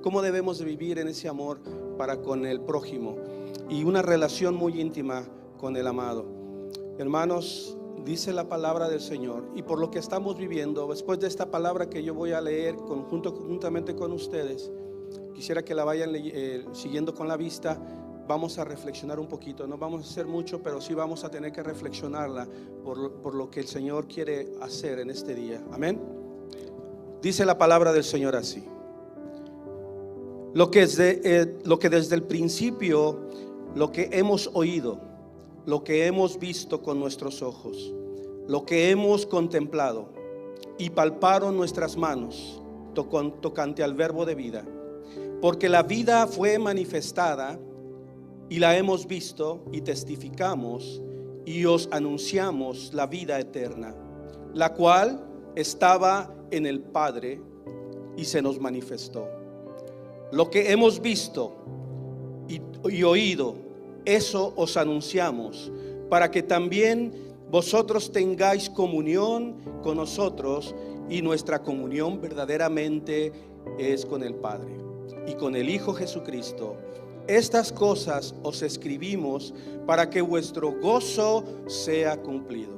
cómo debemos de vivir en ese amor para con el prójimo y una relación muy íntima con el amado. Hermanos, dice la palabra del Señor, y por lo que estamos viviendo, después de esta palabra que yo voy a leer juntamente con ustedes, quisiera que la vayan siguiendo con la vista. Vamos a reflexionar un poquito, no vamos a hacer mucho, pero sí vamos a tener que reflexionarla por lo que el Señor quiere hacer en este día. Amén. Dice la palabra del Señor así: lo que desde el principio, lo que hemos oído, lo que hemos visto con nuestros ojos, lo que hemos contemplado y palparon nuestras manos tocante al verbo de vida, porque la vida fue manifestada y la hemos visto y testificamos y os anunciamos la vida eterna, la cual estaba en el Padre y se nos manifestó. Lo que hemos visto y oído, eso os anunciamos, para que también vosotros tengáis comunión con nosotros, y nuestra comunión verdaderamente es con el Padre y con el Hijo Jesucristo. Estas cosas os escribimos para que vuestro gozo sea cumplido.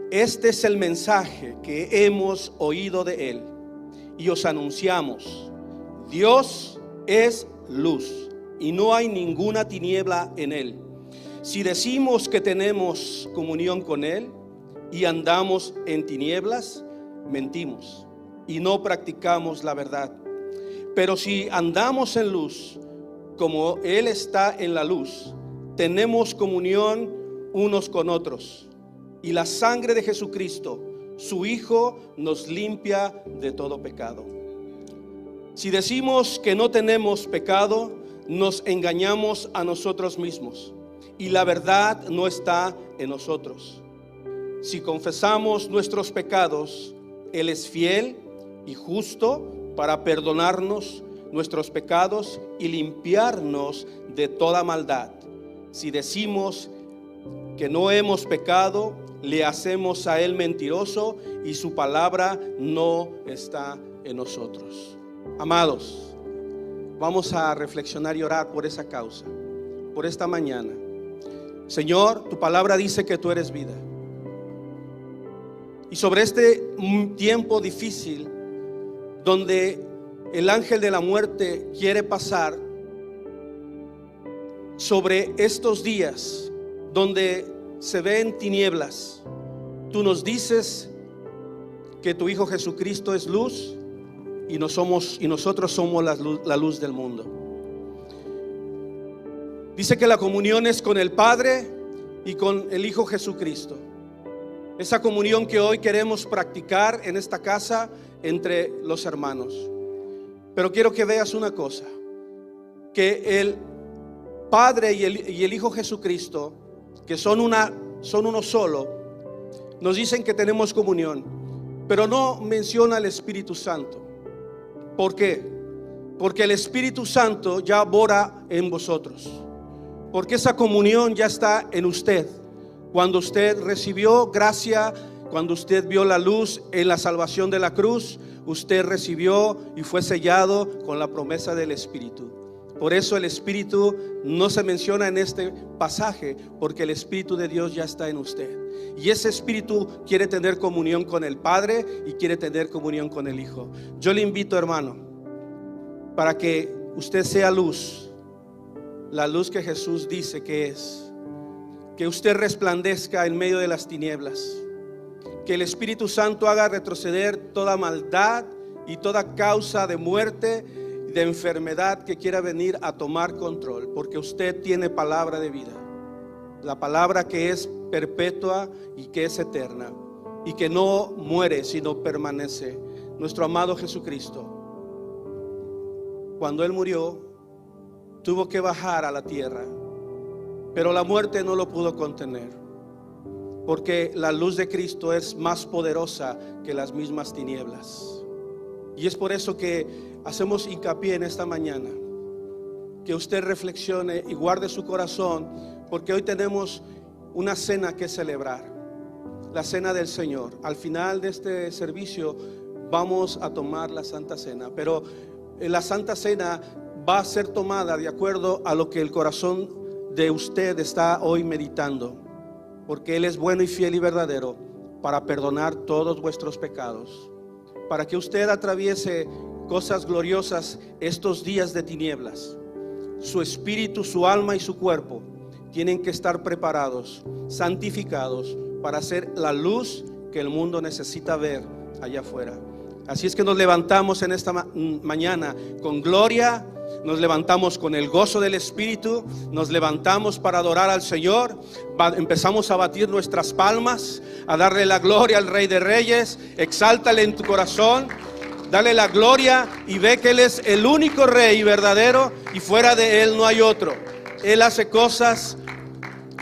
Este es el mensaje que hemos oído de Él y os anunciamos: Dios es luz y no hay ninguna tiniebla en Él. Si decimos que tenemos comunión con Él y andamos en tinieblas, mentimos y no practicamos la verdad. Pero si andamos en luz, como Él está en la luz, tenemos comunión unos con otros, y la sangre de Jesucristo, su Hijo, nos limpia de todo pecado. Si decimos que no tenemos pecado, nos engañamos a nosotros mismos, y la verdad no está en nosotros. Si confesamos nuestros pecados, Él es fiel y justo para perdonarnos nuestros pecados y limpiarnos de toda maldad. Si decimos que no hemos pecado, le hacemos a Él mentiroso y su palabra no está en nosotros. Amados, vamos a reflexionar y orar por esa causa, por esta mañana. Señor, tu palabra dice que tú eres vida. Y sobre este tiempo difícil, donde el ángel de la muerte quiere pasar, sobre estos días donde se ven tinieblas, tú nos dices que tu Hijo Jesucristo es luz y nosotros somos la luz del mundo. Dice que la comunión es con el Padre y con el Hijo Jesucristo. Esa comunión que hoy queremos practicar en esta casa entre los hermanos. Pero quiero que veas una cosa, que el Padre y el Hijo Jesucristo, que son uno solo, nos dicen que tenemos comunión, pero no menciona al Espíritu Santo. ¿Por qué? Porque el Espíritu Santo ya mora en vosotros, porque esa comunión ya está en usted. Cuando usted recibió gracia, cuando usted vio la luz en la salvación de la cruz, usted recibió y fue sellado con la promesa del Espíritu. Por eso el Espíritu no se menciona en este pasaje, porque el Espíritu de Dios ya está en usted. Y ese Espíritu quiere tener comunión con el Padre y quiere tener comunión con el Hijo. Yo le invito, hermano, para que usted sea luz, la luz que Jesús dice que es. Que usted resplandezca en medio de las tinieblas. Que el Espíritu Santo haga retroceder toda maldad y toda causa de muerte, de enfermedad que quiera venir a tomar control, porque usted tiene palabra de vida, la palabra que es perpetua y que es eterna y que no muere sino permanece. Nuestro amado Jesucristo, cuando Él murió, tuvo que bajar a la tierra, pero la muerte no lo pudo contener, porque la luz de Cristo es más poderosa que las mismas tinieblas. Y es por eso que hacemos hincapié en esta mañana, que usted reflexione y guarde su corazón, porque hoy tenemos una cena que celebrar, la cena del Señor. Al final de este servicio vamos a tomar la Santa Cena, pero la Santa Cena va a ser tomada de acuerdo a lo que el corazón de usted está hoy meditando, porque Él es bueno y fiel y verdadero para perdonar todos vuestros pecados, para que usted atraviese cosas gloriosas estos días de tinieblas. Su espíritu, su alma y su cuerpo tienen que estar preparados, santificados, para ser la luz que el mundo necesita ver allá afuera. Así es que nos levantamos en esta mañana con gloria, nos levantamos con el gozo del Espíritu, nos levantamos para adorar al Señor, empezamos a batir nuestras palmas, a darle la gloria al Rey de Reyes. Exáltale en tu corazón, dale la gloria y ve que Él es el único Rey verdadero y fuera de Él no hay otro. Él hace cosas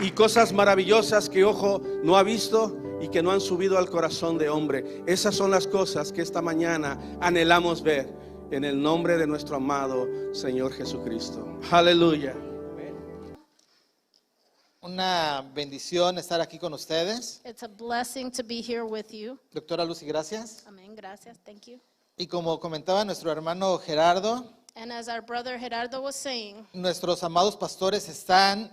y cosas maravillosas que ojo no ha visto y que no han subido al corazón de hombre. Esas son las cosas que esta mañana anhelamos ver en el nombre de nuestro amado Señor Jesucristo. Aleluya. Una bendición estar aquí con ustedes. It's a blessing to be here with you. Doctora Lucy, gracias. Amén, gracias, thank you. Y como comentaba nuestro hermano Gerardo, And as our brother Gerardo was saying, nuestros amados pastores están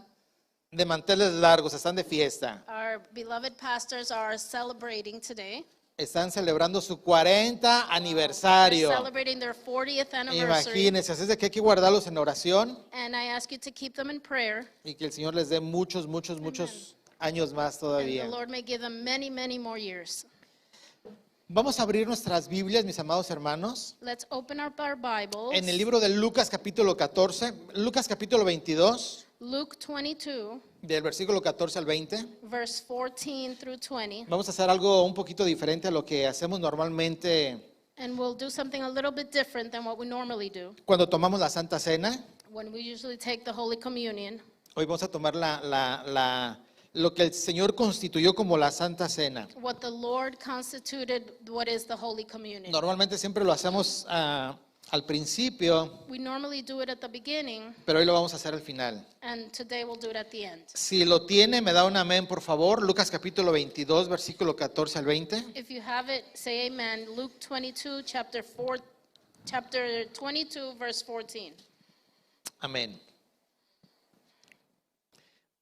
de manteles largos, están de fiesta. our beloved pastors are celebrating today. Están celebrando su 40 aniversario. They're celebrating their 40th anniversary. Imagínense, así es de que hay que guardarlos en oración And I ask you to keep them in prayer. y que el Señor les dé muchos años más And todavía. the Lord may give them many, many more years. Vamos a abrir nuestras Biblias, mis amados hermanos, Let's open up our Bibles. en el libro de Lucas capítulo 14, Lucas capítulo 22, Luke 22, del versículo 14 al 20. verse 14 through 20. Vamos a hacer algo un poquito diferente a lo que hacemos normalmente And we'll do something a little bit different than what we normally do cuando tomamos la Santa Cena. when we usually take the Holy Communion. Hoy vamos a tomar lo que el Señor constituyó como la Santa Cena. What the Lord constituted, what is the Holy Communion. Normalmente siempre lo hacemos al principio, We normally do it at the beginning, pero hoy lo vamos a hacer al final. and today we'll do it at the end. Si lo tiene, me da un amén, por favor. Lucas capítulo 22, versículo 14 al 20. If you have it, say amen. Luke 22, chapter 22, verse 14. Amén.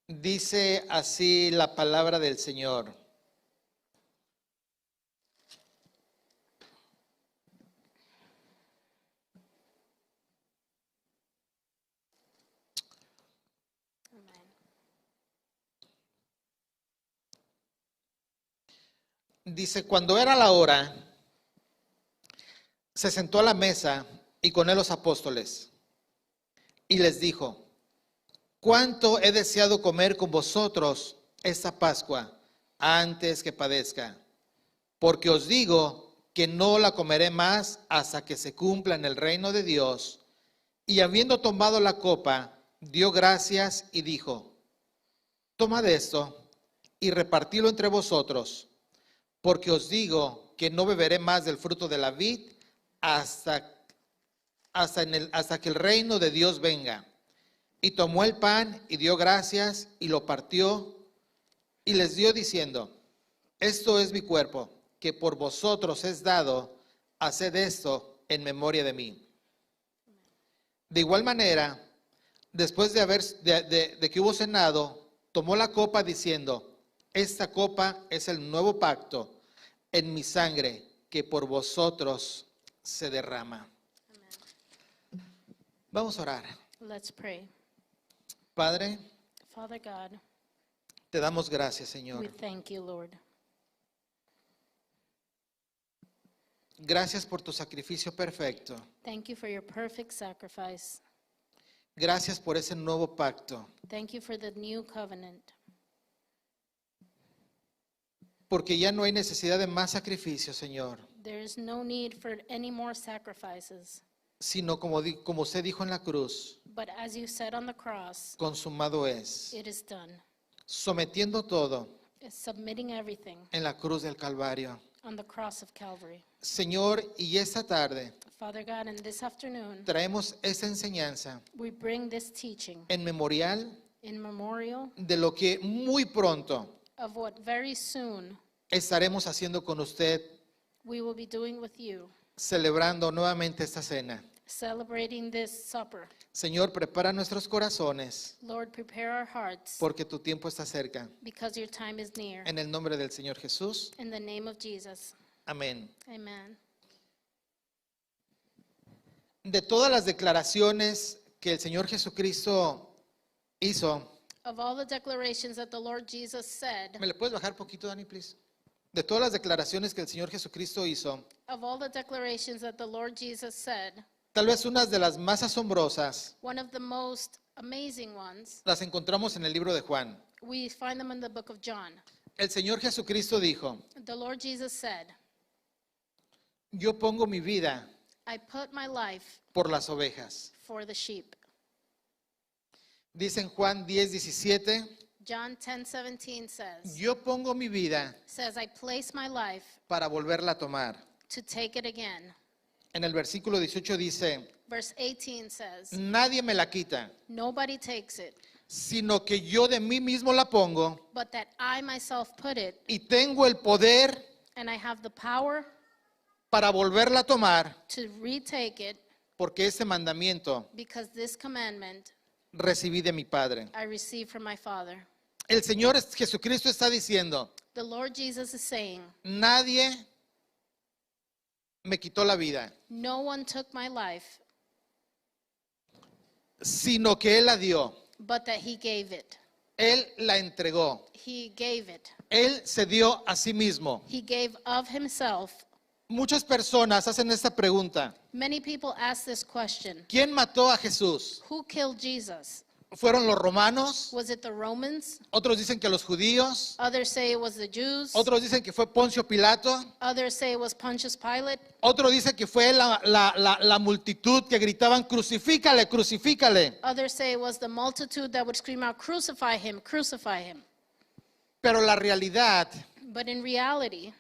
Dice así la palabra del Señor. Dice, cuando era la hora, se sentó a la mesa y con él los apóstoles y les dijo: cuánto he deseado comer con vosotros esta Pascua antes que padezca, porque os digo que no la comeré más hasta que se cumpla en el reino de Dios. Y habiendo tomado la copa, dio gracias y dijo: tomad esto y repartidlo entre vosotros, porque os digo que no beberé más del fruto de la vid hasta que el reino de Dios venga. Y tomó el pan y dio gracias y lo partió y les dio diciendo: esto es mi cuerpo, que por vosotros es dado, haced esto en memoria de mí. De igual manera, después de que hubo cenado, tomó la copa diciendo: esta copa es el nuevo pacto en mi sangre, que por vosotros se derrama. Vamos a orar. Let's pray. Padre, Father God, te damos gracias, we Señor. thank you, Lord. Gracias por tu sacrificio perfecto. Thank you for your perfect sacrifice. Gracias por ese nuevo pacto. Thank you for the new covenant. Porque ya no hay necesidad de más sacrificio, Señor. There is no need for any more sacrifices. Sino como usted dijo en la cruz, But as you said on the cross, consumado es. it is done. Sometiendo todo It's submitting everything en la cruz del Calvario. on the cross of Calvary. Señor, y esta tarde Father God, and this afternoon, traemos esta enseñanza we bring this teaching en memorial in memorial de lo que muy pronto of what very soon estaremos haciendo con usted, we will be doing with you, celebrando nuevamente esta cena. celebrating this supper. Señor, prepara nuestros corazones Lord, prepare our hearts porque tu tiempo está cerca. because your time is near. En el nombre del Señor Jesús. In the name of Jesus. Amén. Amen. De todas las declaraciones que el Señor Jesucristo hizo, Of all the declarations that the Lord Jesus said, ¿me le puedes bajar poquito, Dani, please? De todas las declaraciones que el Señor Jesucristo hizo, of all the declarations that the Lord Jesus said, tal vez unas de las más asombrosas one of the most amazing ones, las encontramos en el libro de Juan. we find them in the book of John. El Señor Jesucristo dijo, The Lord Jesus said, yo pongo mi vida I put my life por las ovejas. for the sheep. Dice en Juan 10:17, John 10:17 says, yo pongo mi vida I place my life para volverla a tomar. to take it again. En el versículo 18 dice, Verse 18 says, nadie me la quita, nobody takes it, sino que yo de mí mismo la pongo but that I myself put it, y tengo el poder and I have the power para volverla a tomar, to retake it, porque ese mandamiento because this commandment recibí de mi Padre. I received from my Father. El Señor Jesucristo está diciendo, The Lord Jesus is saying, nadie me quitó la vida, no one took my life, sino que Él la dio. but that he gave it. Él la entregó. He gave it. Él se dio a sí mismo. He gave of himself. Muchas personas hacen esta pregunta. Many people ask this question. ¿Quién mató a Jesús? Who killed Jesus? ¿Fueron los romanos? Was it the Romans? Otros dicen que los judíos. Others say it was the Jews. Otros dicen que fue Poncio Pilato. Others say it was Pontius Pilate. Otro dice que fue la multitud que gritaban, crucifícale, crucifícale. Others say it was the multitude that would scream out, crucify him, crucify him. Pero la realidad But in reality,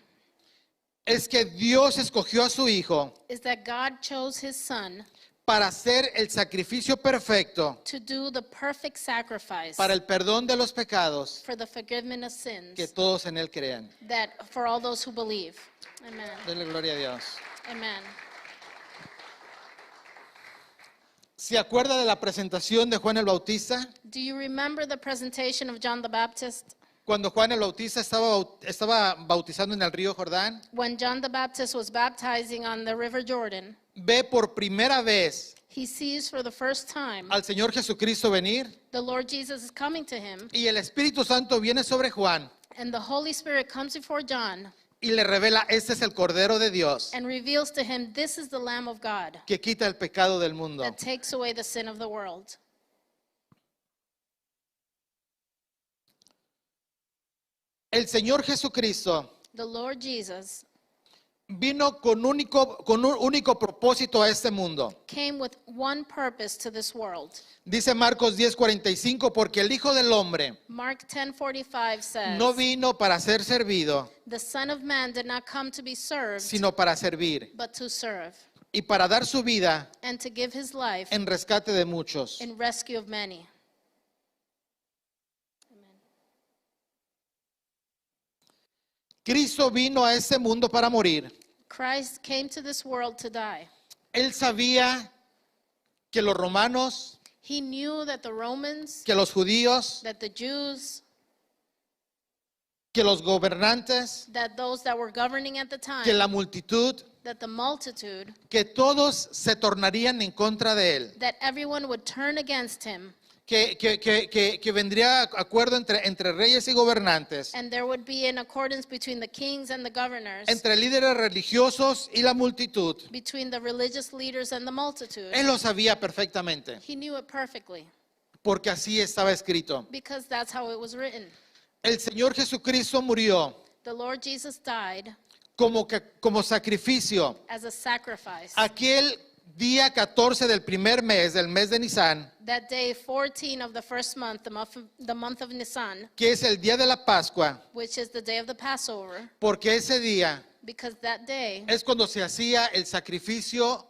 es que Dios escogió a su Hijo is that God chose his son para hacer el sacrificio perfecto to do the perfect sacrifice para el perdón de los pecados, for the forgiveness of sins, que todos en Él crean. that for all those who believe. Amen. Dele gloria a Dios. Amen. ¿Se acuerda de la presentación de Juan el Bautista? Do you remember the presentation of John the Baptist? Cuando Juan el Bautista estaba bautizando en el río Jordán, When John the Baptist was baptizing on the river Jordan, ve por primera vez he sees for the first time al Señor Jesucristo venir the Lord Jesus is coming to him, y el Espíritu Santo viene sobre Juan and the Holy Spirit comes before John y le revela, este es el Cordero de Dios and reveals to him, this is the Lamb of God que quita el pecado del mundo. that takes away the sin of the world. El Señor Jesucristo The Lord Jesus vino con un único propósito a este mundo. came with one purpose to this world. Dice Marcos 10:45, porque el Hijo del Hombre Mark 10:45 says, no vino para ser servido, the Son of Man did not come to be served, sino para servir but to serve, y para dar su vida and to give his life en rescate de muchos. in rescue of many. Cristo vino a este mundo para morir. Christ came to this world to die. Él sabía que los romanos, He knew that the Romans, que los judíos, that the Jews, que los gobernantes, that those that were governing at the time, que la multitud, that the multitude, que todos se tornarían en contra de él. that everyone would turn against him, Que vendría acuerdo entre reyes y gobernantes, and there would be an accordance between the kings and the governors, entre líderes religiosos y la multitud. between the religious leaders and the multitude. Él lo sabía perfectamente, He knew it perfectly, porque así estaba escrito. because that's how it was written. El Señor Jesucristo murió The Lord Jesus died como sacrificio. as a sacrifice. Aquel día 14 del primer mes, del mes de Nisan, That day 14 of the first month, the month of Nisan, que es el día de la Pascua, which is the day of the Passover, porque ese día because that day es cuando se hacía el sacrificio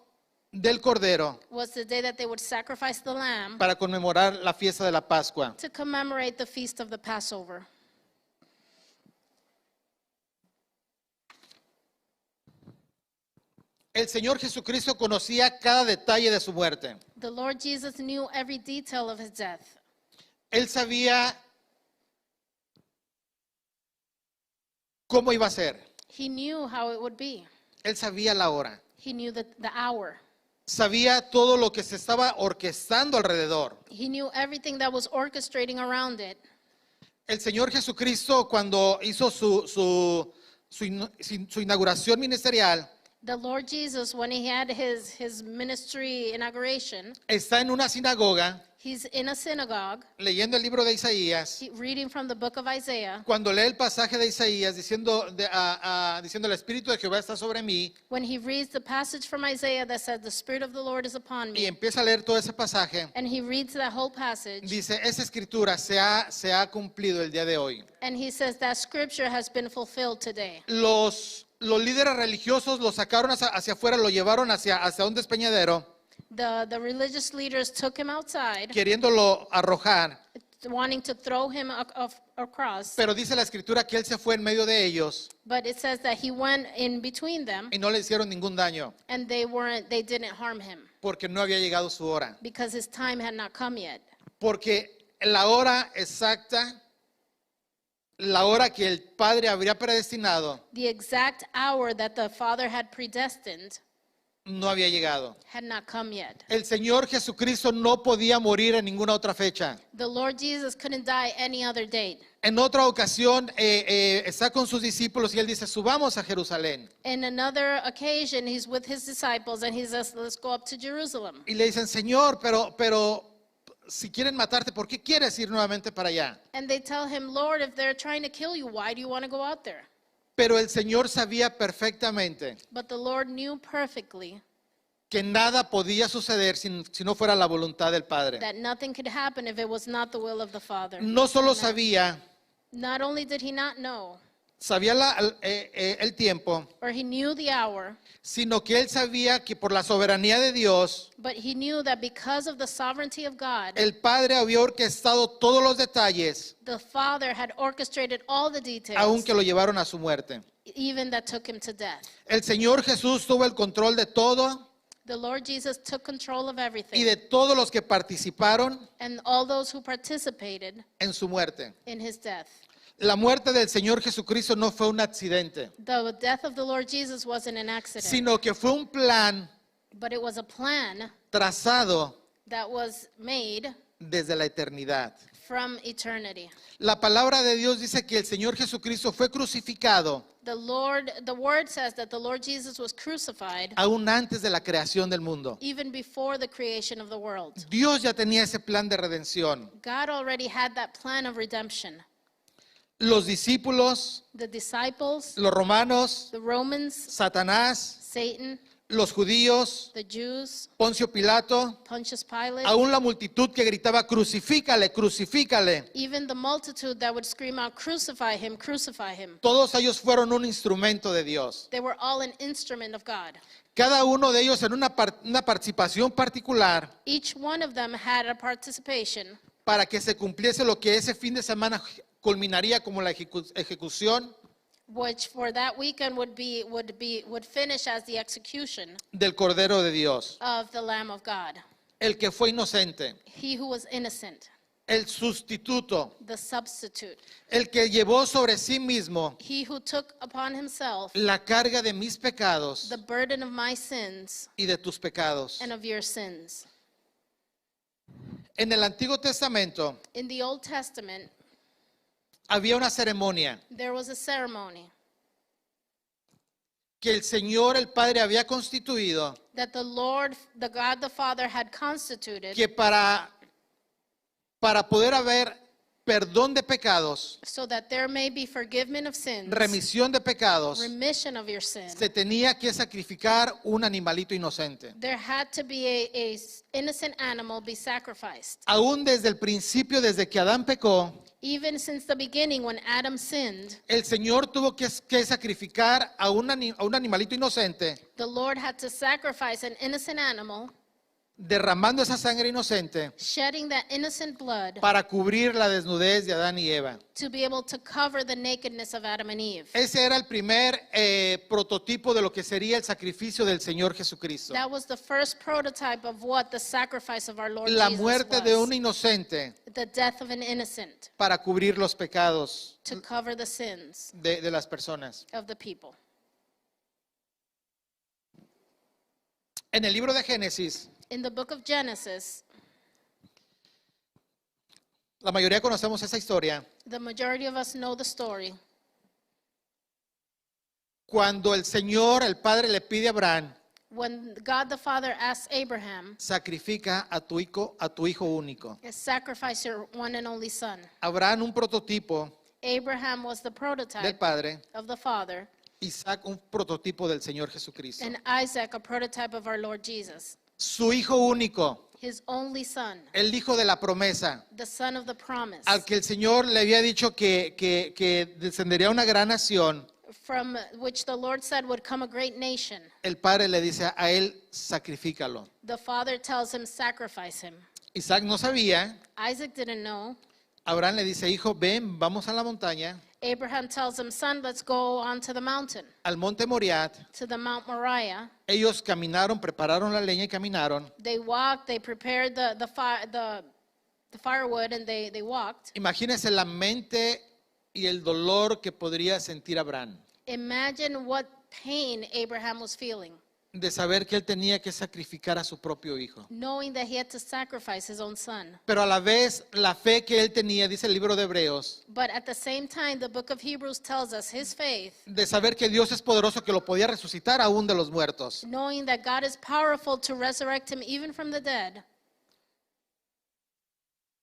del Cordero was the day that they would sacrifice the lamb para conmemorar la fiesta de la Pascua. to commemorate the feast of the Passover. El Señor Jesucristo conocía cada detalle de su muerte. The Lord Jesus knew every detail of his death. Él sabía cómo iba a ser. He knew how it would be. Él sabía la hora. He knew the hour. Sabía todo lo que se estaba orquestando alrededor. He knew everything that was orchestrating around it. El Señor Jesucristo, cuando hizo su inauguración ministerial, The Lord Jesus, when he had his ministry inauguration, está en una sinagoga he's in a synagogue leyendo el libro de Isaías. reading from the book of Isaiah. Cuando lee el pasaje de Isaías diciendo el Espíritu de Jehová está sobre mí, When he reads the passage from Isaiah that says, the Spirit of the Lord is upon y me, empieza a leer todo ese pasaje, and he reads that whole passage, dice, esa escritura se ha cumplido el día de hoy. and he says that scripture has been fulfilled today. Los líderes religiosos lo sacaron hacia afuera, lo llevaron hacia un despeñadero, The religious leaders took him outside, queriéndolo arrojar. wanting to throw him across, Pero dice la escritura que él se fue en medio de ellos but it says that he went in between them, y no le hicieron ningún daño, and they didn't harm him porque no había llegado su hora. because his time had not come yet. Porque la hora exacta, la hora que el Padre habría predestinado, The exact hour that the Father had predestined no había llegado. had not come yet. El Señor Jesucristo no podía morir en ninguna otra fecha. The Lord Jesus couldn't die any other date. En otra ocasión está con sus discípulos y él dice, subamos a Jerusalén. In another occasion, he's with his disciples and he says, let's go up to Jerusalem. Y le dicen, Señor, pero si quieren matarte, ¿por qué quieres ir nuevamente para allá? And they tell him, Lord, if they're trying to kill you, why do you want to go out there? Pero el Señor sabía perfectamente But the Lord knew perfectly que nada podía suceder si no fuera la voluntad del Padre. that nothing could happen if it was not the will of the Father. No solo sabía, Not only did he not know, sabía el tiempo, or he knew the hour, sino que él sabía que por la soberanía de Dios, but he knew that because of the sovereignty of God, el Padre había orquestado todos los detalles, the Father had orchestrated all the details, aunque lo llevaron a su muerte. even that took him to death. El Señor Jesús tuvo el control de todo The Lord Jesus took control of y everything, de todos los que participaron and all those who participated en su muerte. in his death. La muerte del Señor Jesucristo no fue un accidente, The death of the Lord Jesus wasn't an accident, sino que fue un plan but it was a plan trazado that was made desde la eternidad. from eternity. La palabra de Dios dice que el Señor Jesucristo fue crucificado The word says that the Lord Jesus was crucified aún antes de la creación del mundo. even before the creation of the world. Dios ya tenía ese plan de redención. God already had that plan of redemption. Los discípulos, The disciples, los romanos, the Romans, Satanás, Satan, los judíos, the Jews, Poncio Pilato, Pontius Pilate, aún la multitud que gritaba, crucifícale, crucifícale. even the multitude that would scream out, crucify him, crucify him. Todos ellos fueron un instrumento de Dios. They were all an instrument of God. Cada uno de ellos en una participación particular Each one of them had a participation para que se cumpliese lo que ese fin de semana culminaría como la ejecución which for that weekend would finish as the execution del Cordero de Dios, of the Lamb of God. el que fue inocente, He who was innocent, el sustituto, the substitute, el que llevó sobre sí mismo he who took upon himself la carga de mis pecados the burden of my sins y de tus pecados. and of your sins. En el Antiguo Testamento In the Old Testament, había una ceremonia there was a ceremony que el Señor, el Padre, había constituido that the Lord, the God the Father had constituted que para poder haber perdón de pecados, so that there may be forgiveness of sins, remisión de pecados, remission of your sin. se tenía que sacrificar un animalito inocente. There had to be a innocent animal be sacrificed. Aún desde el principio, desde que Adán pecó, Even since the beginning when Adam sinned, el Señor tuvo que sacrificar a un animalito inocente the Lord had to sacrifice an innocent animal derramando esa sangre inocente shedding that innocent blood para cubrir la desnudez de Adán y Eva. to be able to cover the nakedness of Adam and Eve. Ese era el primer prototipo de lo que sería el sacrificio del Señor Jesucristo. That was the first prototype of what the sacrifice of our Lord La Jesus muerte de un was. inocente The death of an innocent para cubrir los pecados to cover the sins de las personas. of the people. En el libro de Génesis, In the book of Genesis, la mayoría conocemos esa historia. the majority of us know the story. Cuando el Señor, el Padre, le pide a Abraham, When God the Father asked Abraham, sacrifica a tu hijo único. sacrifice your one and only son. Abraham, un prototipo Abraham was the del prototype Padre, of the Father, Isaac, un prototipo del Señor Jesucristo. and Isaac, a prototype of our Lord Jesus. Su hijo único, His only son, el hijo de la promesa, the son of the promise, al que el Señor le había dicho que descendería una gran nación. from which the Lord said would come a great nation. El Padre le dice a él, sacrifícalo. The Father tells him, sacrifice him. Isaac no sabía. Isaac didn't know. Abraham le dice, hijo, ven, vamos a la montaña, Abraham tells him, son, let's go onto the mountain, al monte Moriah. to the Mount Moriah. Ellos caminaron, prepararon la leña y caminaron. They walked, they prepared the firewood, and they walked. Imagínense la mente y el dolor que podría sentir Abraham Imagine what pain Abraham was feeling, de saber que él tenía que sacrificar a su propio hijo. knowing that he had to sacrifice his own son. Pero a la vez la fe que él tenía, dice el libro de Hebreos, But at the same time, the book of Hebrews tells us his faith, de saber que Dios es poderoso, que lo podía resucitar aún de los muertos. knowing that God is powerful to resurrect him even from the dead.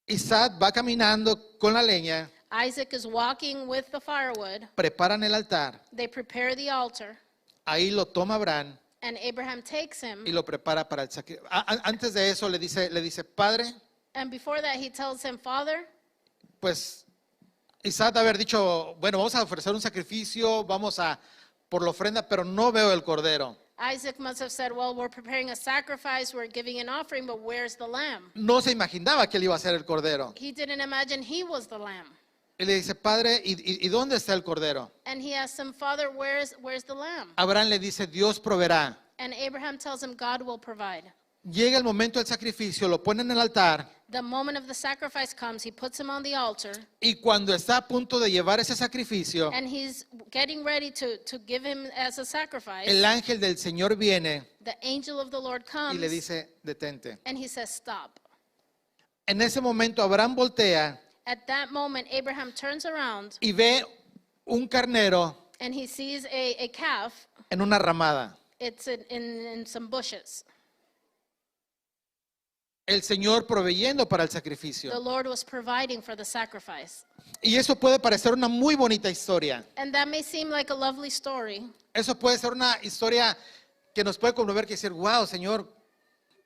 Isaac va caminando con la leña, Isaac is walking with the firewood. preparan el altar, They prepare the altar, ahí lo toma Abraham and Abraham takes him. y lo prepara para el sacrificio. Antes de eso le dice, Padre, And before that, he tells him, Father, pues Isaac haber dicho, bueno, vamos a ofrecer un sacrificio, vamos a por la ofrenda, pero no veo el cordero. Isaac must have said, well, we're preparing a sacrifice, we're giving an offering, but where's the lamb? No se imaginaba que él iba a ser el cordero. He didn't imagine he was the lamb. Y le dice, Padre, ¿y dónde está el cordero? And he asked him, Father, where's the lamb? Abraham le dice, Dios proveerá. And Abraham tells him, God will provide. Llega el momento del sacrificio, lo pone en el altar The moment of the sacrifice comes, he puts him on the altar, y cuando está a punto de llevar ese sacrificio, and he's getting ready to give him as a sacrifice. el ángel del Señor viene The angel of the Lord y comes, le dice, detente. and he says, stop. En ese momento Abraham voltea At that moment, Abraham turns around, y ve un carnero and he sees a calf. en una ramada. It's in some bushes. El Señor proveyendo para el The sacrificio. Lord was providing for the sacrifice. Y eso puede parecer una muy bonita historia. And that may seem like a lovely story. Eso puede ser una historia que nos puede conmover, que decir, wow, Señor,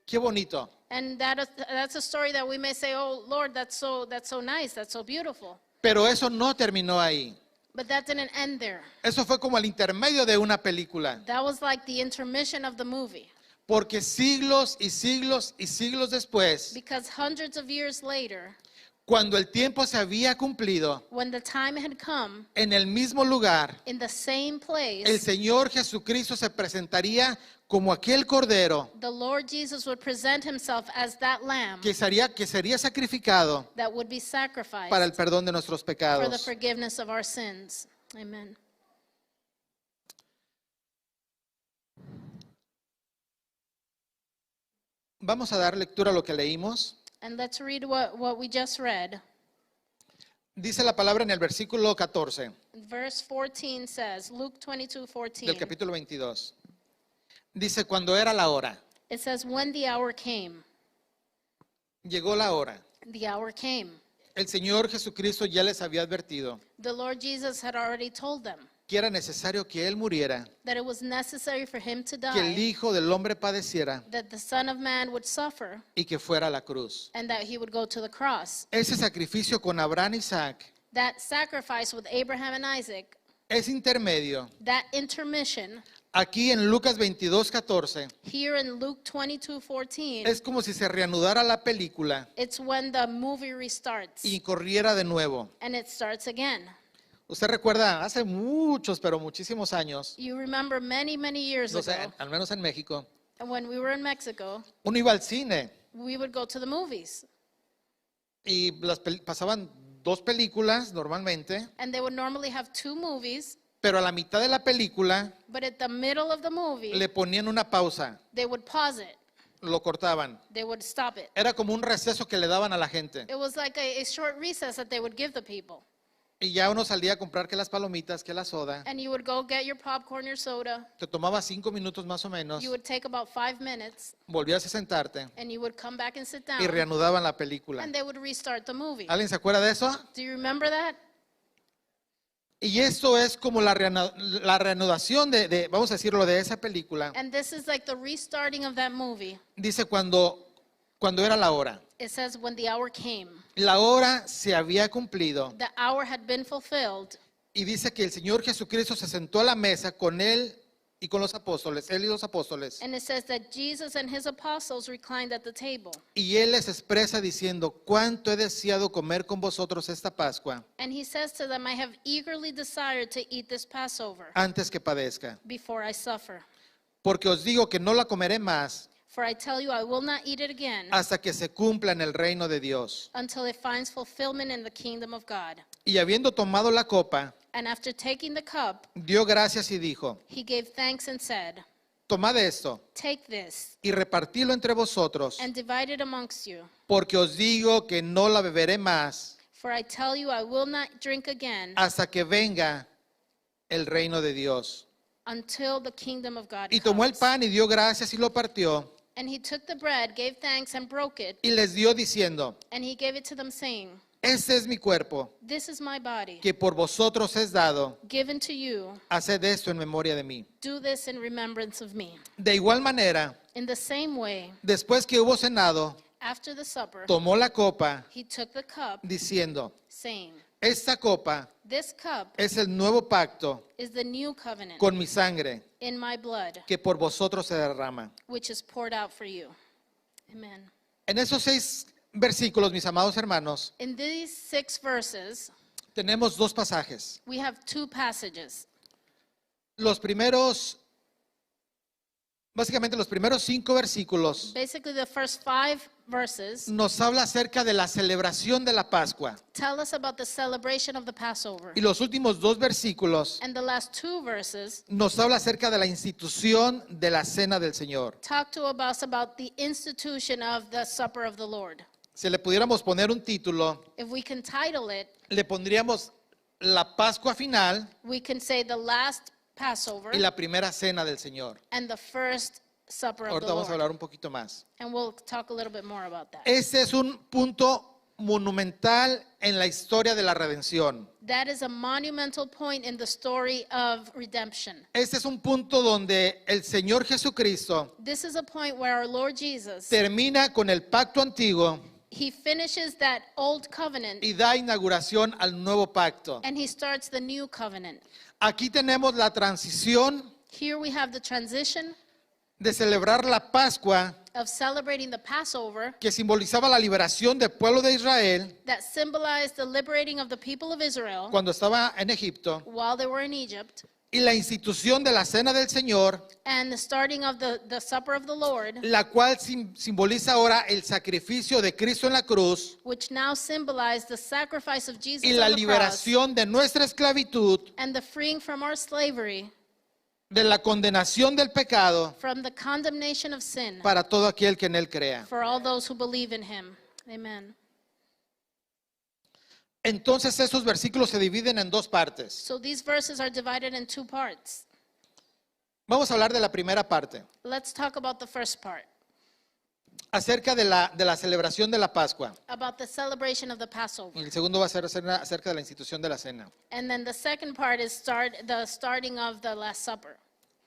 qué bonito. And that's a story that we may say, oh, Lord, that's so nice, that's so beautiful. Pero eso no terminó ahí. But that didn't end there. Eso fue como el intermedio de una película. That was like the intermission of the movie. Porque siglos y siglos y siglos después, Because hundreds of years later, cuando el tiempo se había cumplido, when the time had come, en el mismo lugar, in the same place, el Señor Jesucristo se presentaría como aquel cordero the Lord Jesus would present himself as that lamb que sería sacrificado that would be sacrificed para el perdón de nuestros for the pecados. forgiveness of our sins. Amen. Vamos a dar lectura a lo que leímos. And let's read what we just read. Dice la palabra en el versículo 14 Verse 14 says, Luke 22:14. del capítulo 22. Dice, cuando era la hora, It says, when the hour came, llegó la hora. the hour came. El Señor Jesucristo ya les había advertido The Lord Jesus had already told them que era necesario que Él muriera, that it was necessary for him to que el die, Hijo del Hombre padeciera that the Son of Man would suffer, y que fuera a la cruz. and that he would go to the cross. Ese sacrificio con Abraham y Isaac, That sacrifice with Abraham and Isaac, ese intermedio, that intermission, Aquí en Lucas 22:14 Here in Luke 22:14, es como si se reanudara la película it's when the movie restarts y corriera de nuevo. and it starts again. Usted recuerda, hace muchos, pero muchísimos años, You remember many, many years no sé, ago, al menos en México, when we were in Mexico, uno iba al cine we would go to the movies. y pasaban dos películas normalmente, And they would normally have two movies, pero a la mitad de la película but at the middle of the movie, le ponían una pausa, they would pause it. lo cortaban. They would stop it. Era como un receso que le daban a la gente. It was like a short recess that they would give the people. Y ya uno salía a comprar que las palomitas, que la soda. And you would go get your popcorn, your soda. Te tomaba 5 minutos más o menos. You would take about 5 minutes, Volvías a sentarte and you would come back and sit y down. reanudaban la película. And they would restart the movie. ¿Alguien se acuerda de eso? Do you remember that? Y esto es como la reanudación vamos a decirlo, de esa película. And this is like the restarting of that movie. Dice cuando era la hora. It says when the hour came, La hora se había cumplido. the hour had been fulfilled. Y dice que el Señor Jesucristo se sentó a la mesa con él y con los apóstoles, él y los apóstoles. And it says that Jesus and his apostles reclined at the table. Y él les expresa diciendo, cuánto he deseado comer con vosotros esta Pascua And he says to them, I have eagerly desired to eat this Passover antes que padezca. before I suffer. Porque os digo que no la comeré más For I tell you, I will not eat it again hasta que se cumpla en el reino de Dios. until it finds fulfillment in the kingdom of God. Y habiendo tomado la copa, And after taking the cup, dio gracias y dijo, he gave thanks and said, tomad esto take this y repartidlo entre vosotros, and divide it amongst you. porque os digo que no la beberé más For I tell you, I will not drink again hasta que venga el reino de Dios. until the kingdom of God Y tomó el comes. pan y dio gracias y lo partió And he took the bread, gave thanks, and broke it. y les dio diciendo, And he gave it to them, saying, este es mi cuerpo, this is my body, que por vosotros es dado, given to you. haced esto en memoria de mí. Do this in remembrance of me. De igual manera, In the same way, después que hubo cenado, after the supper, tomó la copa, he took the cup, diciendo, saying, esta copa this cup es el nuevo pacto is the new covenant con mi sangre, in my blood, que por vosotros se derrama. which is poured out for you. Amen. En esos 6 versículos, mis amados hermanos, In these 6 verses, tenemos 2 pasajes. we have 2 passages. Básicamente los primeros 5 versículos Basically, the first 5 verses nos habla acerca de la celebración de la Pascua. tell us about the celebration of the Passover. Y los últimos 2 versículos And the last 2 verses nos habla acerca de la institución de la cena del Señor. talk to us about the institution of the supper of the Lord. Si le pudiéramos poner un título, If we can title it, le pondríamos la Pascua final we can say the last Passover y la primera cena del Señor. and the first supper of Ahorita the vamos a Lord. hablar un poquito más. And we'll talk a little bit more about that. Este es un punto monumental en la historia de la redención. That is a monumental point in the story of redemption. Este es un punto donde el Señor Jesucristo This is a point where our Lord Jesus, termina con el pacto antiguo he finishes that old covenant y da inauguración al nuevo pacto. and he starts the new covenant. Aquí tenemos la transición Here we have the transition de celebrar la Pascua, of celebrating the Passover que simbolizaba la liberación del pueblo de Israel that symbolized the liberating of the people of Israel cuando estaba en Egipto, while they were in Egypt, y la institución de la cena del Señor, and the starting of the supper of the Lord, la cual simboliza ahora el sacrificio de Cristo en la cruz which now symbolized the sacrifice of Jesus y la on the cross liberación de nuestra esclavitud, and the freeing from our slavery, de la condenación del pecado from the condemnation of sin para todo aquel que en él crea. for all those who believe in him. Amen. Entonces esos versículos se dividen en 2 partes. So these verses are divided in 2 parts. Vamos a hablar de la primera parte, Let's talk about the first part, acerca de la celebración de la Pascua. about the celebration of the Y Passover. el segundo va a ser acerca de la institución de la cena. And then the second part is the starting of the Last Supper.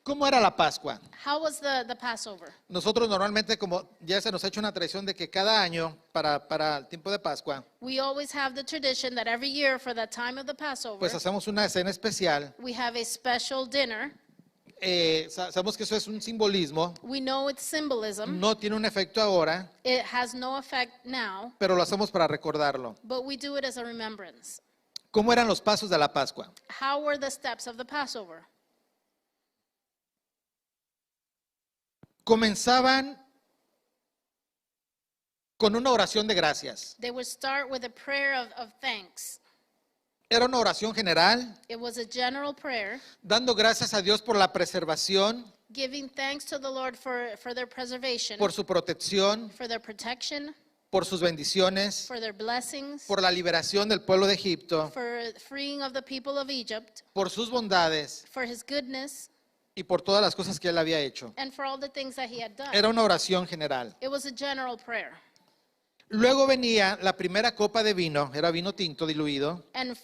¿Cómo era la Pascua? How was the Passover? Nosotros normalmente, como ya se nos ha hecho una tradición de que cada año para el tiempo de Pascua, We always have the tradition that every year for the time of the Passover, pues hacemos una cena especial we have a special dinner sabemos que eso es un simbolismo, We know it's symbolism. no tiene un efecto ahora, It has no effect now, pero lo hacemos para recordarlo. but we do it as a remembrance. ¿Cómo eran los pasos de la Pascua? How were the steps of the Passover? Comenzaban con una oración de gracias. They would start with a prayer of thanks. Era una oración general, It was a general prayer, dando gracias a Dios por la preservación, giving thanks to the Lord for their preservation, por su protección, for their protection, por sus bendiciones, for their blessings, por la liberación del pueblo de Egipto, for freeing of the people of Egypt, por sus bondades for his goodness, y por todas las cosas que él había hecho. and for all the things that he had done. Era una oración general. It was a general prayer. Luego venía la primera copa de vino, era vino tinto diluido. And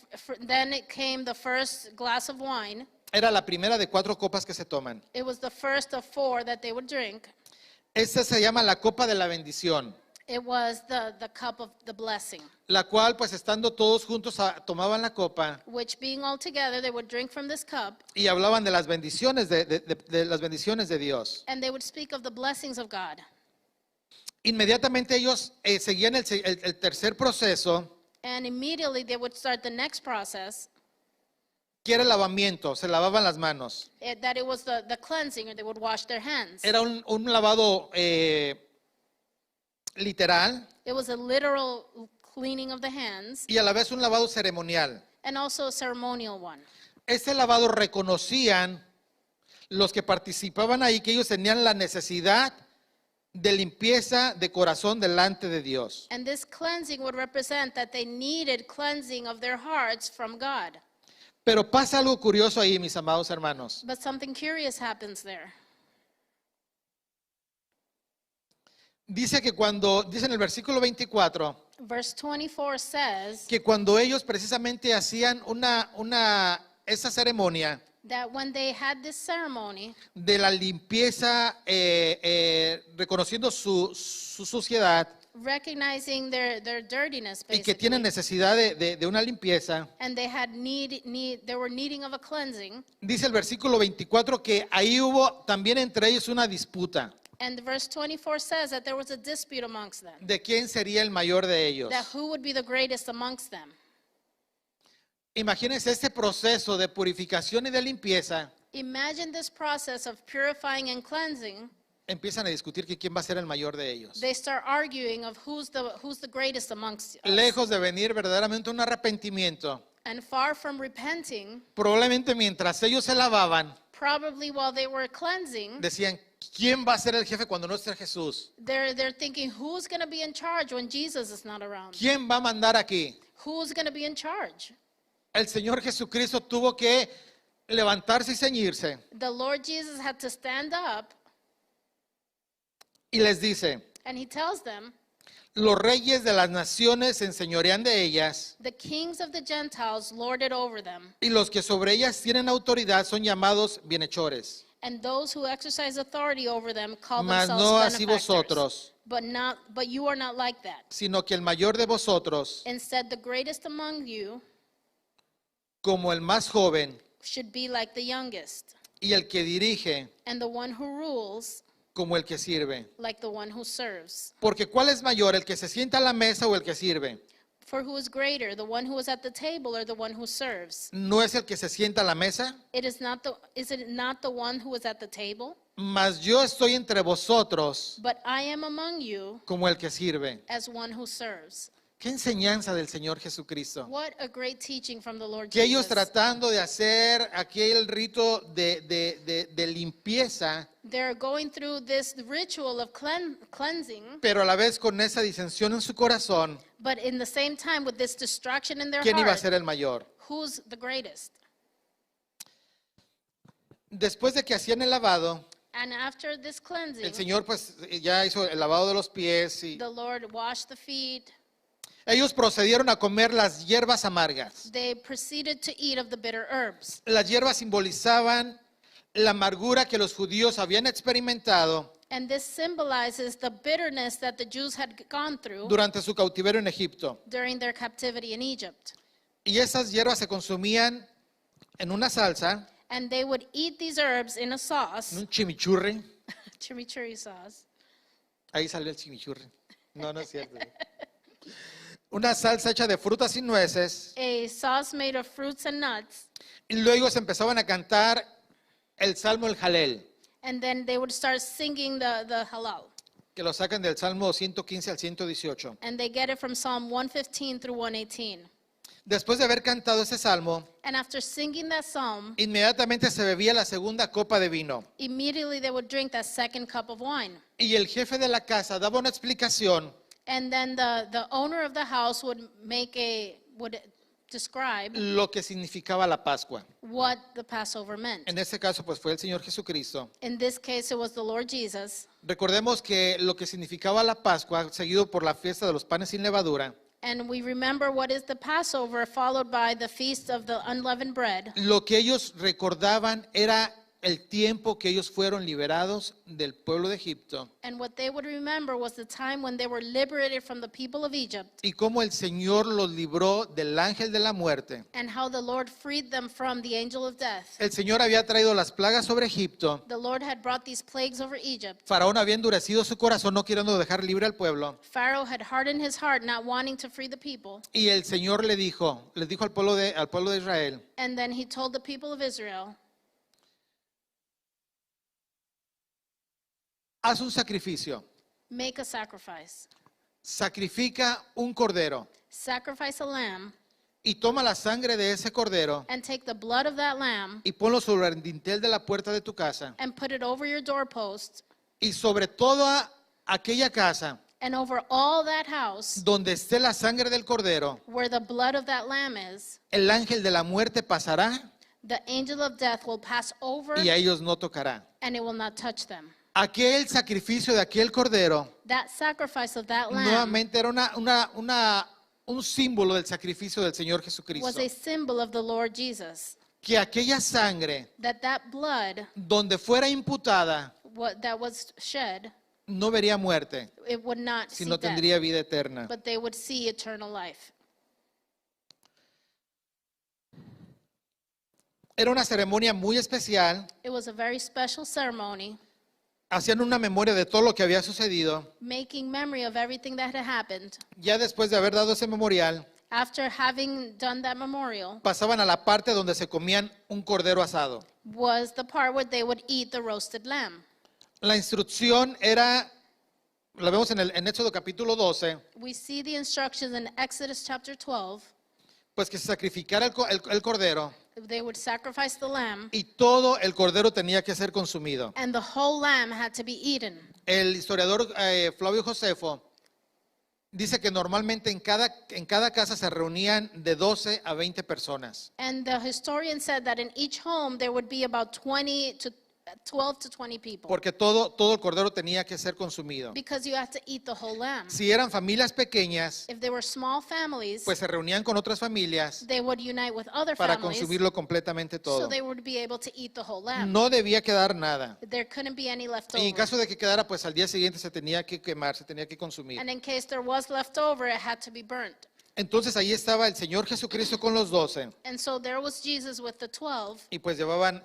then it came the first glass of wine. Era la primera de 4 copas que se toman. It was the first of 4 that they would drink. Esta se llama la copa de la bendición, It was the cup of the blessing, la cual pues estando todos juntos tomaban la copa which being all together, they would drink from this cup, y hablaban de las bendiciones de las bendiciones de Dios. and they would speak of the blessings of God. Inmediatamente ellos seguían el tercer proceso, And immediately they would start the next process, que era el lavamiento, se lavaban las manos. that it was the cleansing, or they would wash their hands. Era un lavado literal It was a literal cleaning of the hands, y a la vez un lavado ceremonial. and also a ceremonial one. Este lavado reconocían los que participaban ahí que ellos tenían la necesidad de limpieza de corazón delante de Dios. And this cleansing would represent that they needed cleansing of their hearts from God. Pero pasa algo curioso ahí, mis amados hermanos. But something curious happens there. Dice en el versículo 24, Verse 24 says que cuando ellos precisamente hacían esa ceremonia that when they had this ceremony de la limpieza, reconociendo su suciedad recognizing their dirtiness, y que tienen basically, necesidad de una limpieza, and they had they were needing of a cleansing. dice el versículo 24 que ahí hubo también entre ellos una disputa And verse 24 says that there was a dispute amongst them, de quién sería el mayor de ellos. that who would be the greatest amongst them. Imagínense este proceso de purificación y de limpieza. Imagine this process of purifying and cleansing. Empiezan a discutir que quién va a ser el mayor de ellos. They start arguing of who's the greatest amongst us. Lejos de venir verdaderamente un arrepentimiento, And far from repenting, probablemente mientras ellos se lavaban, probably while they were cleansing, decían, ¿quién va a ser el jefe cuando no esté Jesús? they're thinking, who's going to be in charge when Jesus is not around? ¿Quién va a mandar aquí? Who's going to be in charge? El Señor Jesucristo tuvo que levantarse y ceñirse The Lord Jesus had to stand up, y les dice, and he tells them, los reyes de las naciones se enseñorean de ellas the kings of the Gentiles lord it over them, y los que sobre ellas tienen autoridad son llamados bienhechores. and those who exercise authority over them call Mas themselves no así benefactors. vosotros, But you are not like that. sino que el mayor de vosotros, Instead, the greatest among you como el más joven should be like the youngest, y el que dirige, and the one who rules como el que sirve. like the one who serves. Porque ¿cuál es mayor, el que se sienta a la mesa o el que sirve? For who is greater, the one who is at the table or the one who serves? ¿No es el que se sienta a la mesa? Is it not the one who is at the table? Mas yo estoy entre vosotros But I am among you como el que sirve. as one who serves. Qué enseñanza del Señor Jesucristo. What a great teaching from the Lord Que ellos Jesus. tratando de hacer aquel rito de limpieza, They're going through this ritual of cleansing, pero a la vez con esa disensión en su corazón, but in the same time with this distraction in their ¿quién iba a heart, ser el mayor? who's the greatest? Después de que hacían el lavado, And after this cleansing, el Señor pues ya hizo el lavado de los pies y the Lord washed the feet. ellos procedieron a comer las hierbas amargas. They proceeded to eat of the bitter herbs. Las hierbas simbolizaban la amargura que los judíos habían experimentado And this symbolizes the bitterness that the Jews had gone through durante su cautiverio en Egipto. during their captivity in Egypt. Y esas hierbas se consumían en una salsa And they would eat these herbs in a sauce, un chimichurri. chimichurri sauce. Ahí salió el chimichurri. No, no es cierto. Una salsa hecha de frutas y nueces. A sauce made of fruits and nuts. Y luego se empezaban a cantar el Salmo el Jalel, And then they would start singing the Hallel. que lo sacan del Salmo 115 al 118. And they get it from Psalm 115 through 118. Después de haber cantado ese salmo, And after singing that psalm, inmediatamente se bebía la segunda copa de vino. immediately they would drink that second cup of wine. Y el jefe de la casa daba una explicación And then the owner of the house would describe lo que significaba la Pascua. what the Passover meant. En este caso, pues fue el Señor Jesucristo. In this case, it was the Lord Jesus. Recordemos que lo que significaba la Pascua, seguido por la fiesta de los panes sin levadura, And we remember what is the Passover, followed by the feast of the unleavened bread. lo que ellos recordaban era el tiempo que ellos fueron liberados del pueblo de Egipto And what they would remember was the time when they were liberated from the people of Egypt, y cómo el Señor los libró del ángel de la muerte. and how the Lord freed them from the angel of death. El Señor había traído las plagas sobre Egipto. The Lord had brought these plagues over Egypt. Faraón había endurecido su corazón, no queriendo dejar libre al pueblo. Pharaoh had hardened his heart, not wanting to free the people. Y el Señor les dijo al pueblo de Israel, And then he told the people of Israel, haz un sacrificio, make a sacrifice. sacrifica un cordero Sacrifice a lamb, y toma la sangre de ese cordero and take the blood of that lamb, y ponlo sobre el dintel de la puerta de tu casa and put it over your doorpost, y sobre toda aquella casa and over all that house donde esté la sangre del cordero, where the blood of that lamb is. el ángel de la muerte pasará The angel of death will pass over, y a ellos no tocará. and it will not touch them. Aquel sacrificio de aquel cordero That sacrifice of that lamb nuevamente era un símbolo del sacrificio del Señor Jesucristo. was a symbol of the Lord Jesus. Que aquella sangre That blood donde fuera imputada that was shed, no vería muerte, it would not see sino death, tendría vida eterna. but they would see eternal life. Era una ceremonia muy especial. It was a very special ceremony, Hacían una memoria de todo lo que había sucedido. making memory of everything that had happened. Ya después de haber dado ese memorial, After having done that memorial pasaban a la parte donde se comían un cordero asado. was the part where they would eat the roasted lamb. La instrucción era, la vemos en Éxodo capítulo 12, We see the instructions in Exodus chapter 12. pues que se sacrificara el cordero They would sacrifice the lamb, y todo el cordero tenía que ser consumido. and the whole lamb had to be eaten. El historiador Flavio Josefo dice que normalmente en cada casa se reunían de 12 a 20 personas. And the historian said that in each home there would be about 12 to 20 people, Porque todo el cordero tenía que ser consumido. because you have to eat the whole lamb. Si eran familias pequeñas, If they were small families, pues se reunían con otras familias they would unite with other para families, consumirlo completamente so todo. they would be able to eat the whole lamb. No debía quedar nada. There couldn't be any left Y en over. caso de que quedara, pues al día siguiente se tenía que quemar, se tenía que consumir. And in case there was left over, it had to be burnt. Entonces ahí estaba el Señor Jesucristo con los 12 And so there was Jesus with the 12, y pues llevaron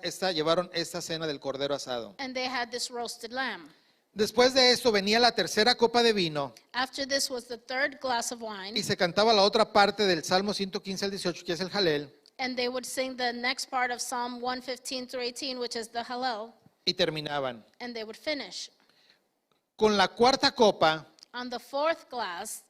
esta cena del cordero asado. and they had this roasted lamb. Después de esto venía la tercera copa de vino After this was the third glass of wine, y se cantaba la otra parte del Salmo 115 al 18, que es el Jalel, and they would sing the next part of Psalm 115 through 18, which is the Hallel, y terminaban. and they would finish. Con la cuarta copa On the fourth glass,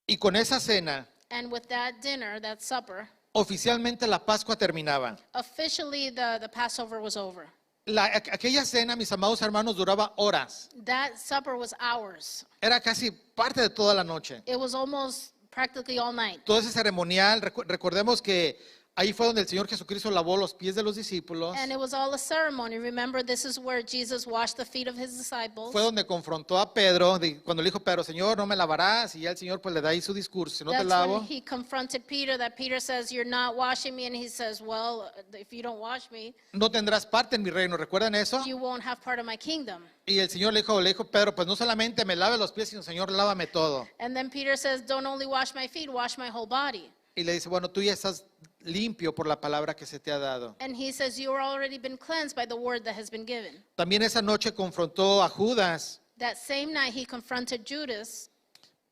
y con esa cena, and with that dinner, that supper, oficialmente la Pascua terminaba. officially the Passover was over. Aquella cena, mis amados hermanos, duraba horas. That supper was hours. Era casi parte de toda la noche. It was almost practically all night. Todo ese ceremonial, recordemos que ahí fue donde el Señor Jesucristo lavó los pies de los discípulos. And it was all a ceremony. Remember, this is where Jesus washed the feet of his disciples. Fue donde confrontó a Pedro, cuando le dijo, Pedro, Señor, no me lavarás. Y ya el Señor pues le da ahí su discurso, si no te That's lavo, when he confronted Peter, that Peter says, you're not washing me. And he says, well, if you don't wash me, no tendrás parte en mi reino. ¿Recuerdan eso? you won't have part of my kingdom. Y el Señor le dijo, Pedro, pues no solamente me lave los pies, sino Señor, lávame todo. And then Peter says, don't only wash my feet, wash my whole body. Y le dice, bueno, tú ya estás limpio por la palabra que se te ha dado. And he says, you are already been cleansed by the word that has been given. También esa noche confrontó a Judas, That same night he confronted Judas.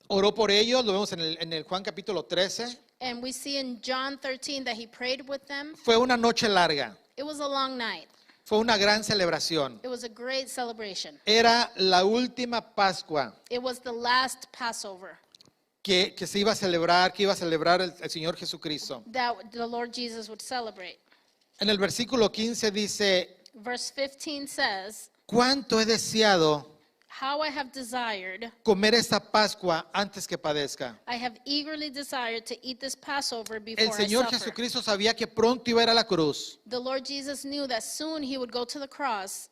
oró por ellos, lo vemos en el Juan capítulo 13. And we see in John 13 that he prayed with them. Fue una noche larga, It was a long night. fue una gran celebración. It was a great celebration. Era la última Pascua It was the last Passover que se iba a celebrar, que iba a celebrar el Señor Jesucristo. that the Lord Jesus would celebrate. En el versículo 15 dice, Verse 15 says, ¿cuánto he deseado how I have desired, comer esta Pascua antes que padezca? I have eagerly desired to eat this Passover El before I Señor suffer. Jesucristo sabía que pronto iba a ir a la cruz, The Lord Jesus knew that soon he would go to the cross,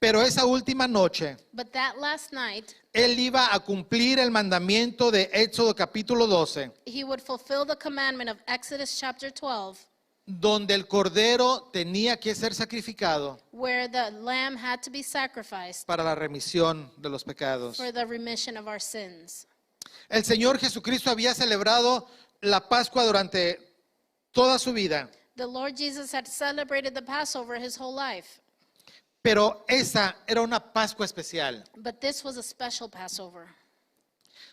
pero esa última noche but that last night Él iba a cumplir el mandamiento de Éxodo capítulo 12, he would fulfill the commandment of Exodus chapter 12, donde el cordero tenía que ser sacrificado where the lamb had to be sacrificed para la remisión de los pecados. for the remission of our sins. El Señor Jesucristo había celebrado la Pascua durante toda su vida, The Lord Jesus had celebrated the Passover his whole life, pero esa era una Pascua especial. but this was a special Passover.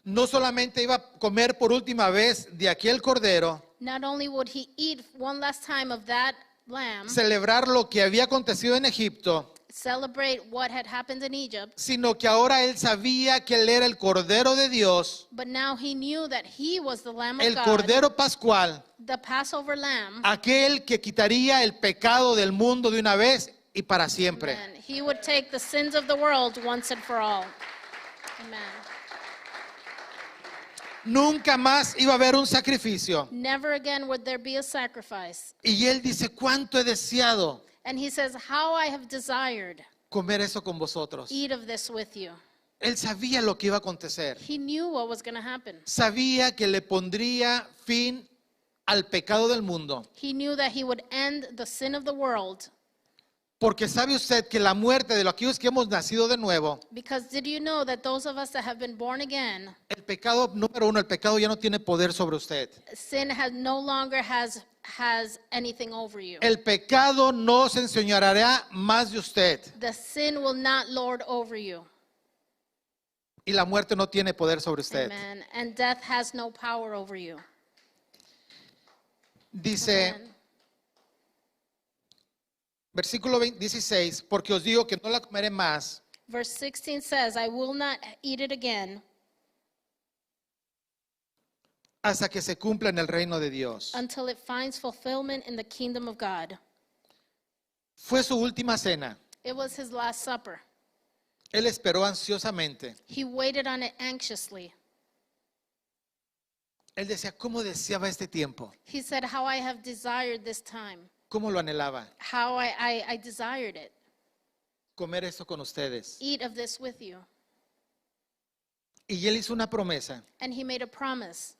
No solamente iba a comer por última vez de aquel cordero, Not only would he eat one last time of that lamb, celebrar lo que había acontecido en Egipto, celebrate what had happened in Egypt, sino que ahora él sabía que él era el Cordero de Dios, but now he knew that he was the Lamb of el God, Cordero Pascual, the Passover lamb, aquel que quitaría el pecado del mundo de una vez y para siempre. and he would take the sins of the world once and for all. Amen. Nunca más iba a haber un sacrificio. Never again would there be a sacrifice. Y él dice, ¿cuánto he deseado And he says, how I have desired, comer eso con vosotros? eat of this with you. Él sabía lo que iba a acontecer. He knew what was going to happen. Sabía que le pondría fin al pecado del mundo. He knew that he would end the sin of the world. Porque sabe usted que la muerte de los aquellos que hemos nacido de nuevo, Because did you know that those of us that have been born again, el pecado número uno, el pecado ya no tiene poder sobre usted. sin has no longer has anything over you. El pecado no se enseñoreará más de usted. The sin will not lord over you. Y la muerte no tiene poder sobre usted. Amen. And death has no power over you. Dice, Amen. versículo 16, porque os digo que no la comeré más Verse 16 says, I will not eat it again hasta que se cumpla en el reino de Dios. until it finds fulfillment in the kingdom of God. Fue su última cena. It was his last supper. Él esperó ansiosamente. He waited on it anxiously. Él decía, ¿cómo deseaba este tiempo? He said, how I have desired this time. ¿Cómo lo anhelaba? How I desired it. Comer esto con ustedes. Eat of this with you. Y él hizo una promesa And he made a promise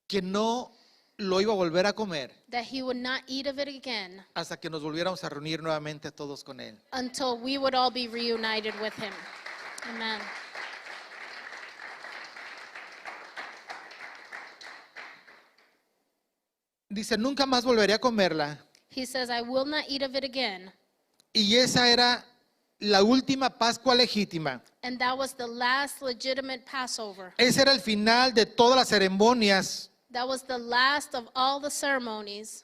que no lo iba a volver a comer that he would not eat of it again hasta que nos volviéramos a reunir nuevamente todos con él. until we would all be reunited with him. Amen. Dice, nunca más volveré a comerla. He says, I will not eat of it again. Y esa era la última Pascua legítima. And that was the last legitimate Passover. Ese era el final de todas las ceremonias That was the last of all the ceremonies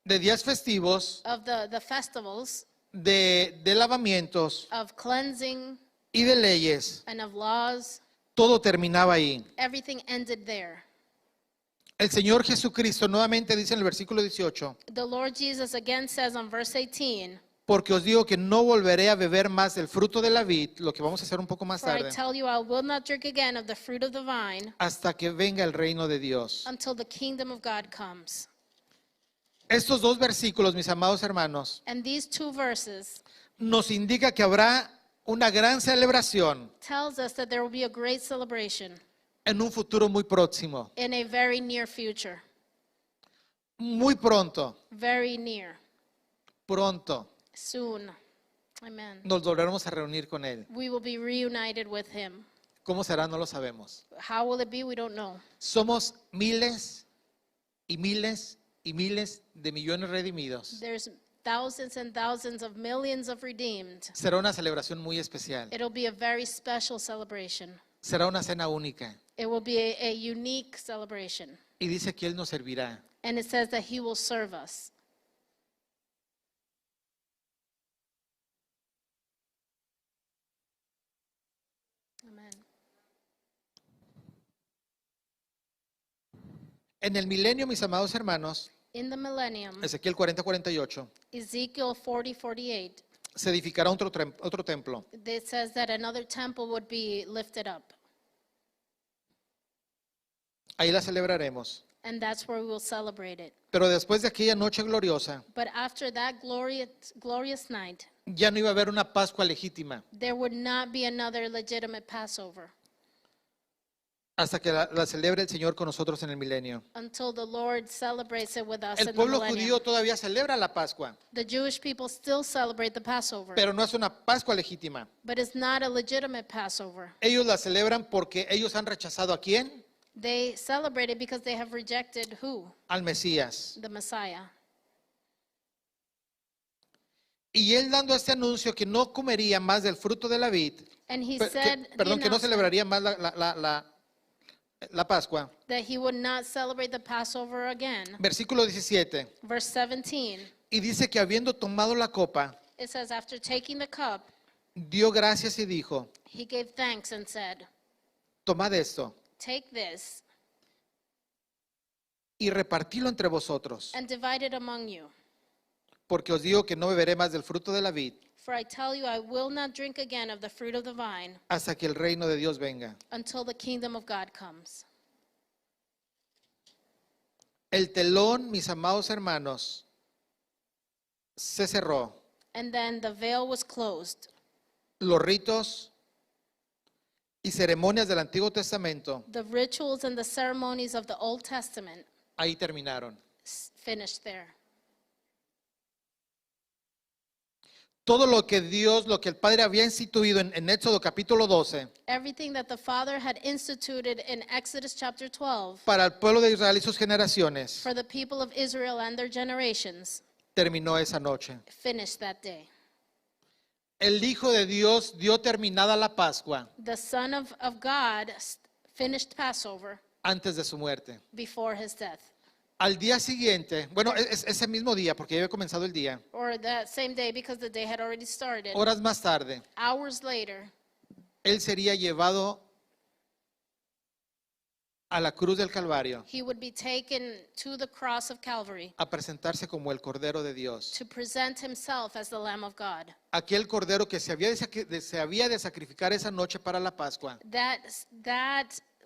de días festivos, of the festivals de lavamientos of cleansing y de leyes. and of laws. Todo terminaba ahí. Everything ended there. El Señor Jesucristo nuevamente dice en el versículo 18, The Lord Jesus again says on verse 18, porque os digo que no volveré a beber más del fruto de la vid, lo que vamos a hacer un poco más for I tarde, tell you, I will not drink again of the fruit of the vine hasta que venga el reino de Dios. until the kingdom of God comes. Estos dos versículos, mis amados hermanos, And these two verses nos indica que habrá una gran celebración tells us that there will be a great celebration en un futuro muy próximo, in a very near future. muy pronto, Very near. pronto. Soon. Amen. Nos volveremos a reunir con Él. We will be reunited with him. ¿Cómo será? No lo sabemos. How will it be? We don't know. Somos miles y miles y miles de millones redimidos. There's thousands and thousands of millions of redeemed. Será una celebración muy especial. It'll be a very special celebration. Será una cena única. It will be a unique celebration. Y dice que Él nos servirá. And it says that he will serve us. Amen. En el milenio, mis amados hermanos, In the millennium, Ezequiel 40:48, Ezekiel 40:48, se edificará otro templo. it says that another temple would be lifted up. Ahí la celebraremos. And that's where we will celebrate it. Pero después de aquella noche gloriosa, But after that glorious night, ya no iba a haber una Pascua legítima there would not be another legitimate Passover hasta que la celebre el Señor con nosotros en el milenio. until the Lord celebrates it with us El in the pueblo millennium. judío todavía celebra la Pascua, The Jewish people still celebrate the Passover, pero no es una Pascua legítima. but it's not a legitimate Passover. Ellos la celebran porque ellos han rechazado ¿a quién? They celebrate it because they have rejected who? Al Mesías. The Messiah. Y él dando este anuncio que no comería más del fruto de la vid, And he que- said perdón, que no announcement celebraría más la Pascua. that he would not celebrate the Passover again. Versículo 17. Verse 17, Y dice que habiendo tomado la copa, it says, after taking the cup, dio gracias y dijo, he gave thanks and said, tomad esto take this y repartilo entre vosotros, and divide it among you. porque os digo que no beberé más del fruto de la vid For I tell you, I will not drink again of the fruit of the vine hasta que el reino de Dios venga. until the kingdom of God comes. El telón, mis amados hermanos, se cerró. And then the veil was closed. Los ritos y ceremonias del Antiguo Testamento The rituals and the ceremonies of the Old Testament ahí terminaron. finished there. Todo lo que Dios, lo que el Padre había instituido en Éxodo capítulo 12 Everything that the Father had instituted in Exodus chapter 12 para el pueblo de Israel y sus generaciones for the people of Israel and their generations terminó esa noche. finished that day. El Hijo de Dios dio terminada la Pascua The Son of God finished Passover antes de su muerte. before his death. Al día siguiente, bueno, ese mismo día, porque ya había comenzado el día, Or that same day because the day had already started. horas más tarde, Hours later, Él sería llevado a la cruz del Calvario he would be taken to the cross of Calvary a presentarse como el Cordero de Dios. to present himself as the Lamb of God. Aquel Cordero que se había de sacrificar esa noche para la Pascua. That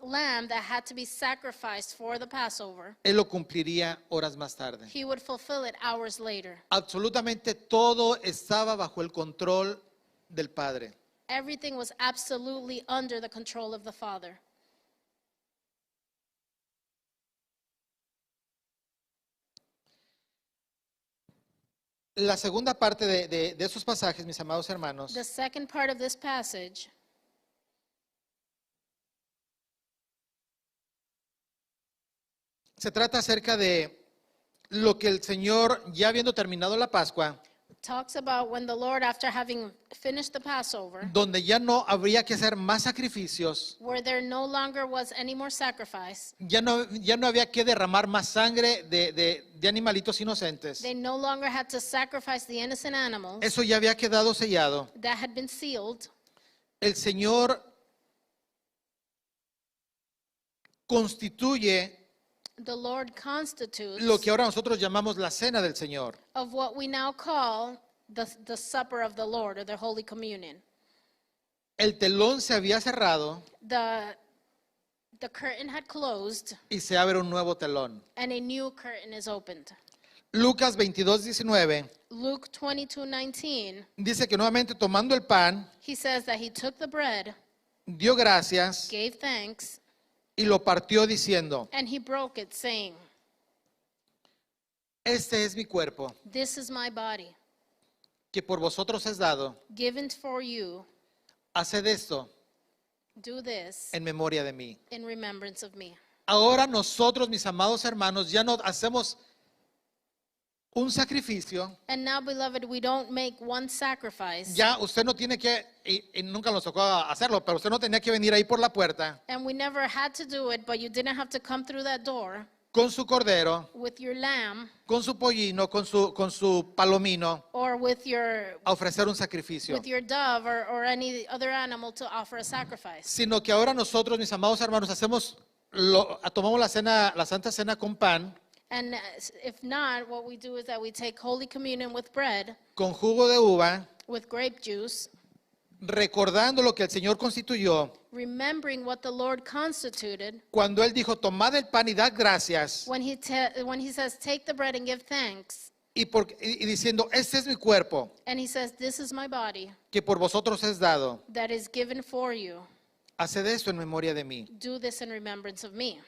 lamb that had to be sacrificed for the Passover, Él lo cumpliría horas más tarde. he would fulfill it hours later. Absolutamente todo estaba bajo el control del Padre. Everything was absolutely under the control of the Father. La segunda parte de esos pasajes, mis amados hermanos, The second part of this passage se trata acerca de lo que el Señor, ya habiendo terminado la Pascua, talks about when the Lord, after having finished the Passover, donde ya no habría que hacer más sacrificios, where there no longer was any more sacrifice, ya no había que derramar más sangre de animalitos inocentes. they no longer had to sacrifice the innocent animals Eso ya había quedado sellado. that had been sealed. El Señor constituye The Lord constitutes lo que ahora nosotros llamamos la cena del Señor. of what we now call the supper of the Lord, or the Holy Communion. El telón se había cerrado The curtain had closed y se abre un nuevo telón. and a new curtain is opened. Lucas 22:19 Luke 22:19, dice que nuevamente tomando el pan, he says that he took the bread, dio gracias gave thanks, y lo partió diciendo, and he broke it, saying, este es mi cuerpo, "This is my body, que por vosotros es dado. given for you. Haced esto Do this en memoria de mí. in remembrance of me." Ahora nosotros, mis amados hermanos, ya no hacemos un sacrificio. And now, beloved, we don't make one sacrifice. Ya usted no tiene que, y nunca nos tocó hacerlo, pero usted no tenía que venir ahí por la puerta And we never had to do it, but you didn't have to come through that door con su cordero, with your lamb con su pollino, con su palomino, or with your a ofrecer un sacrificio. dove or any other animal to offer a sacrifice. Sino que ahora nosotros, mis amados hermanos, tomamos la cena, la Santa Cena con pan, And if not, what we do is that we take Holy Communion with bread, con jugo de uva, with grape juice, recordando lo que el Señor constituyó remembering what the Lord constituted cuando Él dijo, tomad el pan y dad gracias, when he says, take the bread and give thanks. y diciendo, este es mi cuerpo, And he says, this is my body que por vosotros es dado. that is given for you. Haced esto en memoria de mí. Do this in remembrance of me.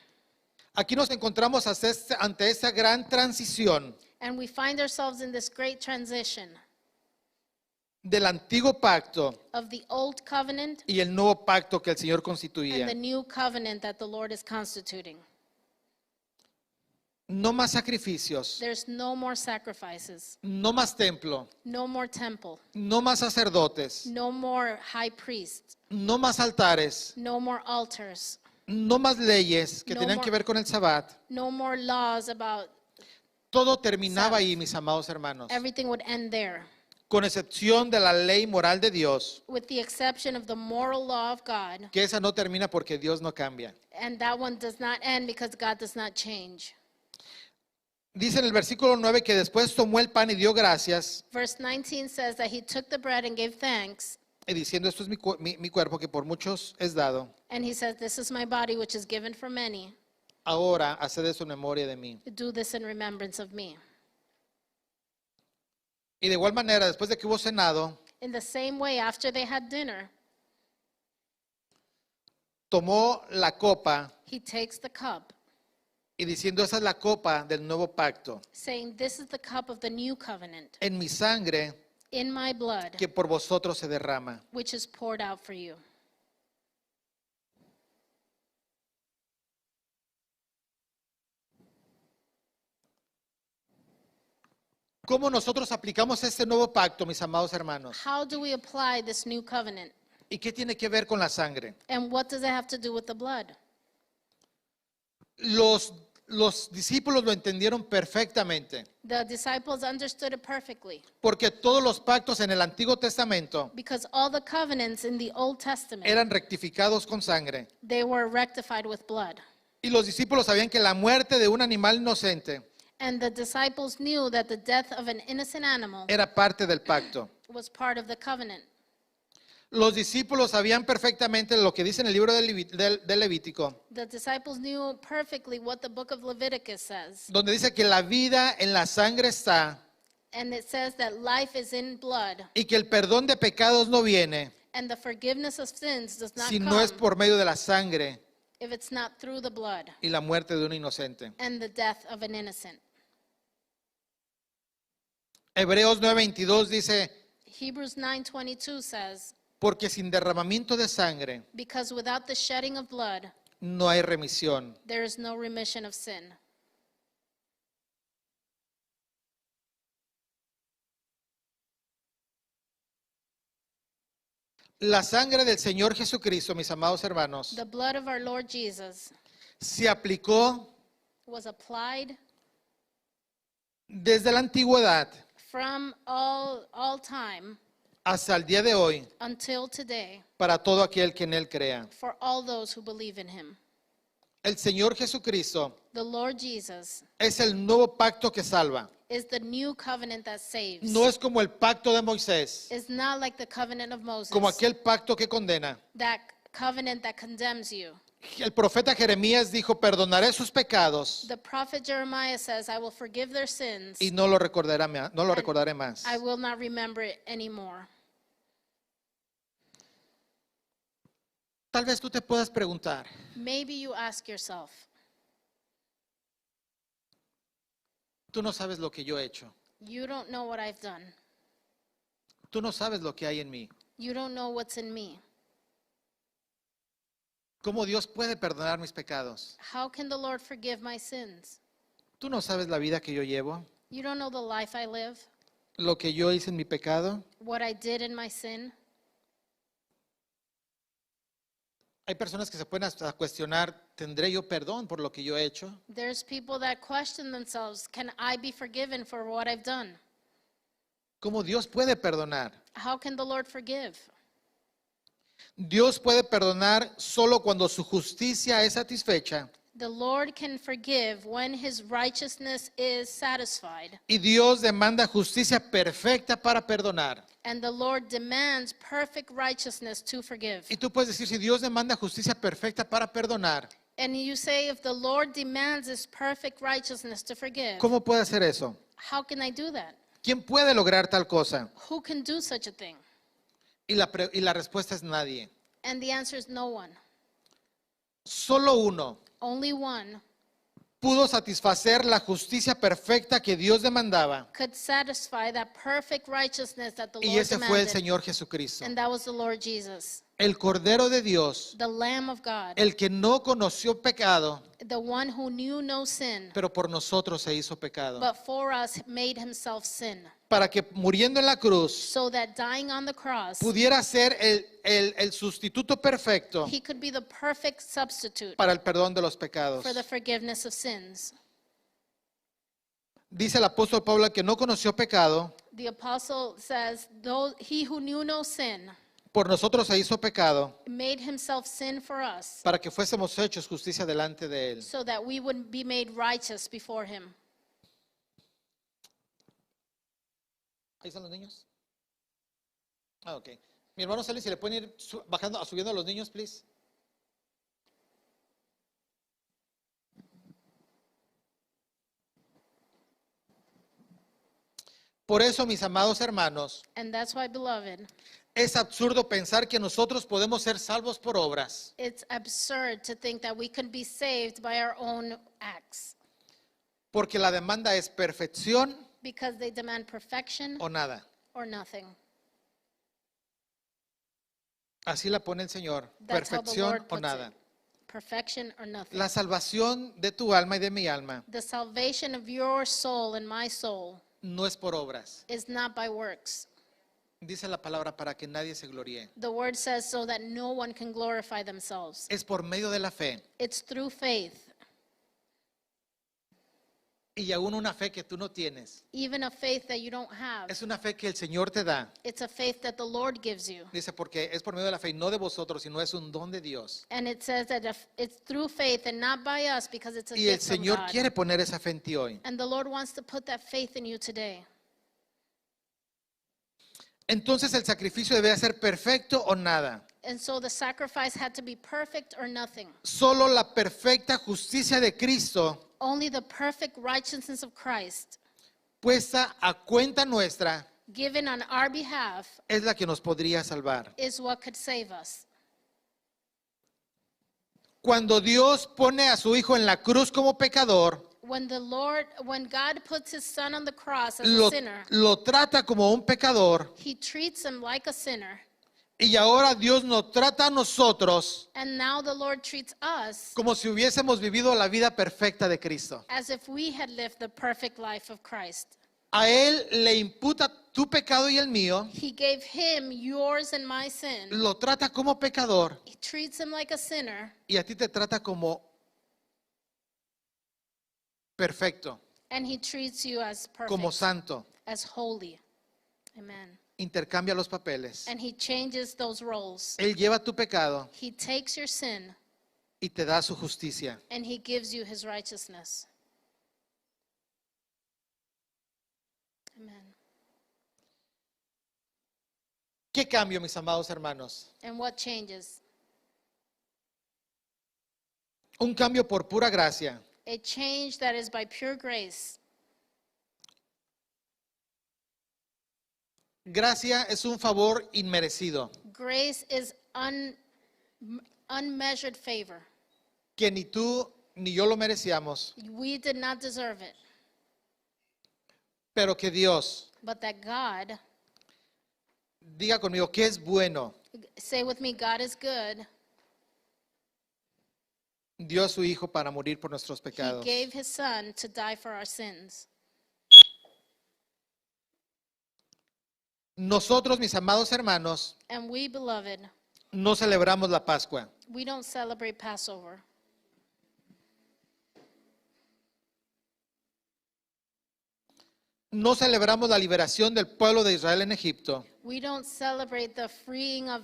Aquí nos encontramos ante esta gran transición And we find ourselves in this great transition del antiguo pacto of the old covenant y el nuevo pacto que el Señor and the constituía. new covenant that the Lord is constituting. No más sacrificios, There's no more sacrifices, no más templo, no more temple, no más sacerdotes, no more high priest, no más altares, no more altars, no más leyes que No tenían more- que ver con el Sabbat. no more laws about Todo terminaba Sabbath. ahí, mis amados hermanos, everything would end there, con excepción de la ley moral de Dios, with the exception of the moral law of God. que esa no termina porque Dios no cambia. And that one does not end because God does not change. Dice en el versículo 9 que después tomó el pan y dio gracias, Verse 19 says that he took the bread and gave thanks. y diciendo, esto es mi cuerpo que por muchos es dado. And he says, this is my body, which is given for many. Ahora haced eso en memoria de mí. Do this in remembrance of me. Y de igual manera, después de que hubo cenado, In the same way, after they had dinner, tomó la copa he takes the cup, y diciendo, esa es la copa del nuevo pacto, saying, this is the cup of the new covenant en mi sangre in my blood, que por vosotros se derrama. which is poured out for you. ¿Cómo nosotros aplicamos este nuevo pacto, mis amados hermanos? How do we apply this new covenant? ¿Y qué tiene que ver con la sangre? And what does it have to do with the blood? Los discípulos lo entendieron perfectamente, The disciples understood it perfectly porque todos los pactos en el Antiguo Testamento because all the covenants in the Old Testament, eran rectificados con sangre. they were rectified with blood. Y los discípulos sabían que la muerte de un animal inocente And the disciples knew that the death of an innocent animal era parte del pacto. was part of the covenant. Los discípulos sabían perfectamente lo que dice en el libro del Levítico, The disciples knew perfectly what the book of Leviticus says. donde dice que la vida en la sangre está And it says that life is in blood y que el perdón de pecados no viene and the forgiveness of sins does not si no es come por medio de la sangre if it's not through the blood y la muerte de un inocente. and the death of an innocent. Hebreos 9:22 dice, Hebrews 9:22 says, porque sin derramamiento de sangre because without the shedding of blood, no hay remisión. there is no remission of sin. La sangre del Señor Jesucristo, mis amados hermanos, The blood of our Lord Jesus se aplicó was applied desde la antigüedad from all time hasta el día de hoy until today para todo aquel que en Él crea. for all those who believe in him. El Señor Jesucristo The Lord Jesus es el nuevo pacto que salva. is the new covenant that saves. No es como el pacto de Moisés, It's not like the covenant of Moses, como aquel pacto que condena. that covenant that condemns you. El profeta Jeremías dijo, perdonaré sus pecados The prophet Jeremiah says, I will forgive their sins. y no lo recordaré más. I will not remember it anymore. Tal vez tú te puedas preguntar, Maybe you ask yourself, tú no sabes lo que yo he hecho. you don't know what I've done. Tú no sabes lo que hay en mí. You don't know what's in me. ¿Cómo Dios puede perdonar mis pecados? How can the Lord forgive my sins? Tú no sabes la vida que yo llevo. You don't know the life I live, lo que yo hice en mi pecado. what I did in my sin. Hay personas que se pueden hasta cuestionar, ¿tendré yo perdón por lo que yo he hecho? There's people that question themselves, can I be forgiven for what I've done? ¿Cómo Dios puede perdonar? How can the Lord forgive? Dios puede perdonar solo cuando su justicia es satisfecha The Lord can forgive when his righteousness is satisfied. y Dios demanda justicia perfecta para perdonar. And the Lord demands perfect righteousness to forgive. Y tú puedes decir, si Dios demanda justicia perfecta para perdonar, And you say, if the Lord demands this perfect righteousness to forgive, ¿cómo puede hacer eso? how can I do that? ¿Quién puede lograr tal cosa? Who can do such a thing? Y la respuesta es nadie. And the answer is no one. Solo uno Only one pudo satisfacer la justicia perfecta que Dios demandaba. could satisfy that perfect righteousness that the Y Lord ese fue el demanded. Señor Jesucristo. And that was the Lord Jesus, El Cordero de Dios, the Lamb of God, el que no conoció pecado, the one who knew no sin, pero por nosotros se hizo pecado. but for us made himself sin, Para que muriendo en la cruz so that dying on the cross, pudiera ser el sustituto perfecto he could be the perfect substitute para el perdón de los pecados. for the forgiveness of sins. Dice el apóstol Pablo que no conoció pecado, The apostle says, though he who knew no sin por nosotros se hizo pecado, made himself sin for us, para que fuésemos hechos justicia delante de él. so that we would be made righteous before him. ¿Ahí están los niños? Ah, ok. Mi hermano Sally, si le pueden ir subiendo a los niños, please. Por eso, mis amados hermanos, And that's why, beloved, es absurdo pensar que nosotros podemos ser salvos por obras, it's absurd to think that we could be saved by our own acts, porque la demanda es perfección because they demand perfection o nada. or nothing. Así la pone el Señor, That's how the perfección Lord o puts nada. it. Perfection or nothing. La salvación de tu alma y de mi alma The salvation of your soul and my soul no es por obras. is not by works. Dice la palabra para que nadie se gloríe. The word says so that no one can glorify themselves. Es por medio de la fe. It's through faith, Y aún una fe que tú no tienes. even a faith that you don't have. Es una fe que el Señor te da. It's a faith that the Lord gives you. Dice, porque es por medio de la fe y no de vosotros, sino es un don de Dios. And it says that if it's through faith and not by us, because it's a Y el gift from Señor God. quiere poner esa fe en ti hoy. And the Lord wants to put that faith in you today. Entonces el sacrificio debe ser perfecto o nada. And so the sacrifice had to be perfect or nothing. Solo la perfecta justicia de Cristo, Only the perfect righteousness of Christ, puesta a cuenta nuestra, given on our behalf, es la que nos podría salvar. is what could save us. Cuando Dios pone a su Hijo en la cruz como pecador, When God puts his son on the cross as lo, a sinner, lo trata como un pecador. he treats him like a sinner. Y ahora Dios nos trata a nosotros And now the Lord treats us como si hubiésemos vivido la vida perfecta de Cristo. as if we had lived the perfect life of Christ. A Él le imputa tu pecado y el mío, He gave him yours and my sin. lo trata como pecador He treats him like a sinner, y a ti te trata como perfecto, and he treats you as perfect, como santo. as holy. Amen. Intercambia los papeles. And he changes those roles. Él lleva tu pecado He takes your sin y te da su justicia. and he gives you his righteousness. Amen. ¿Qué cambio, mis amados hermanos? And what changes? Un cambio por pura gracia. A change that is by pure grace. Gracia es un favor inmerecido Grace is unmeasured favor. que ni tú ni yo lo merecíamos, We did not deserve it, pero que Dios, but that God, diga conmigo, que es bueno, say with me, God is good. dio a su Hijo para morir por nuestros He pecados. gave his son to die for our sins. Nosotros, mis amados hermanos, And we, beloved, no celebramos la Pascua. we don't celebrate Passover. No celebramos la liberación del pueblo de Israel en Egipto, We don't celebrate the freeing of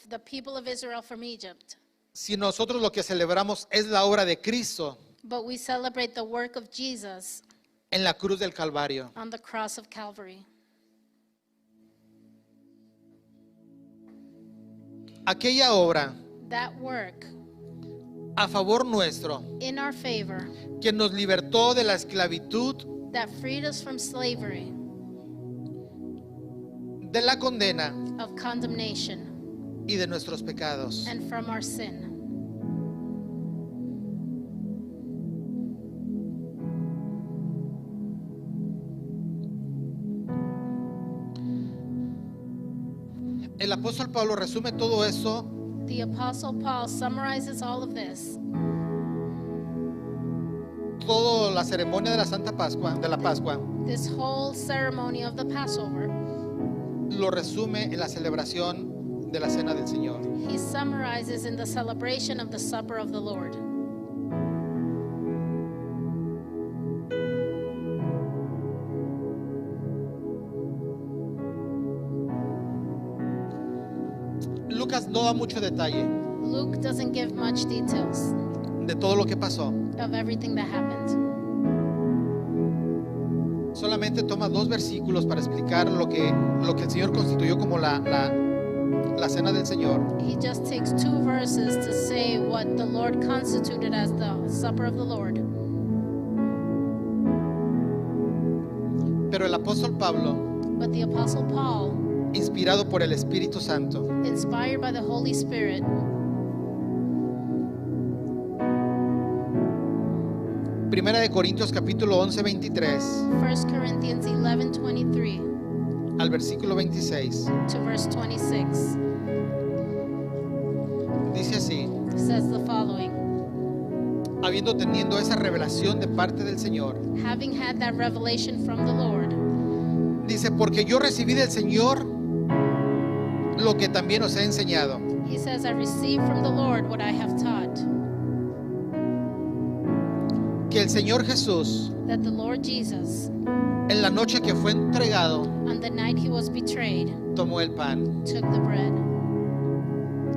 the people of Israel from Egypt, si nosotros lo que celebramos es la obra de Cristo but we celebrate the work of Jesus en la cruz del Calvario. on the cross of Calvary. Aquella obra That work a favor nuestro, in our favor que nos libertó de la esclavitud, that freed us from slavery, de la condena of condemnation, y de nuestros pecados. and from our sin. El apóstol Pablo resume todo eso The Apostle Paul summarizes all of this, toda la ceremonia de la Santa Pascua, de la Pascua, this whole ceremony of the Passover. lo resume en la celebración de la Cena del Señor. He summarizes in the celebration of the supper of the Lord. Lucas no da mucho detalle Luke doesn't give much details de todo lo que pasó. of everything that happened. Solamente toma 2 versículos para explicar lo que el Señor constituyó como la Cena del Señor. He just takes 2 verses to say what the Lord constituted as the supper of the Lord. Pero el apóstol Pablo, But the Apostle Paul, inspirado por el Espíritu Santo, inspired by the Holy Spirit, Primera de Corintios capítulo 11, 23 1 Corinthians 11:23 al versículo 26, to verse 26, dice así: says the following: habiendo tenido esa revelación de parte del Señor, Having had that revelation from the Lord, dice, porque yo recibí del Señor lo que también os he enseñado, he says, I received from the Lord what I have taught, que el Señor Jesús, that the Lord Jesus, en la noche que fue entregado, on the night he was betrayed, tomó el pan took the bread,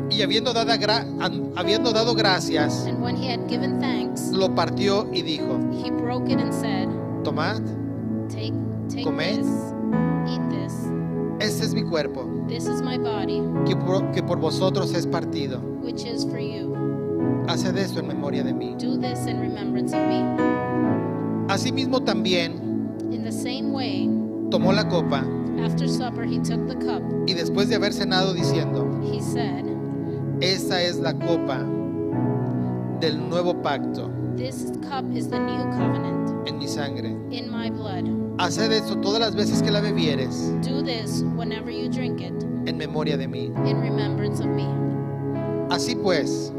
y habiendo dado gracias, and when he had given thanks, lo partió y dijo: he broke it and said, tomad, Take Comed. this, eat this. este es mi cuerpo, This is my body, que por vosotros es partido. which is for you. Haced esto en memoria de mí. Do this in remembrance of me. Asimismo también In the same way, tomó la copa after supper, he took the cup. y después de haber cenado diciendo: He said, esta es la copa del nuevo pacto This cup is the new covenant en mi sangre. in my blood. Haced esto todas las veces que la bebieres Do this whenever you drink it en memoria de mí. in remembrance of me. Así pues,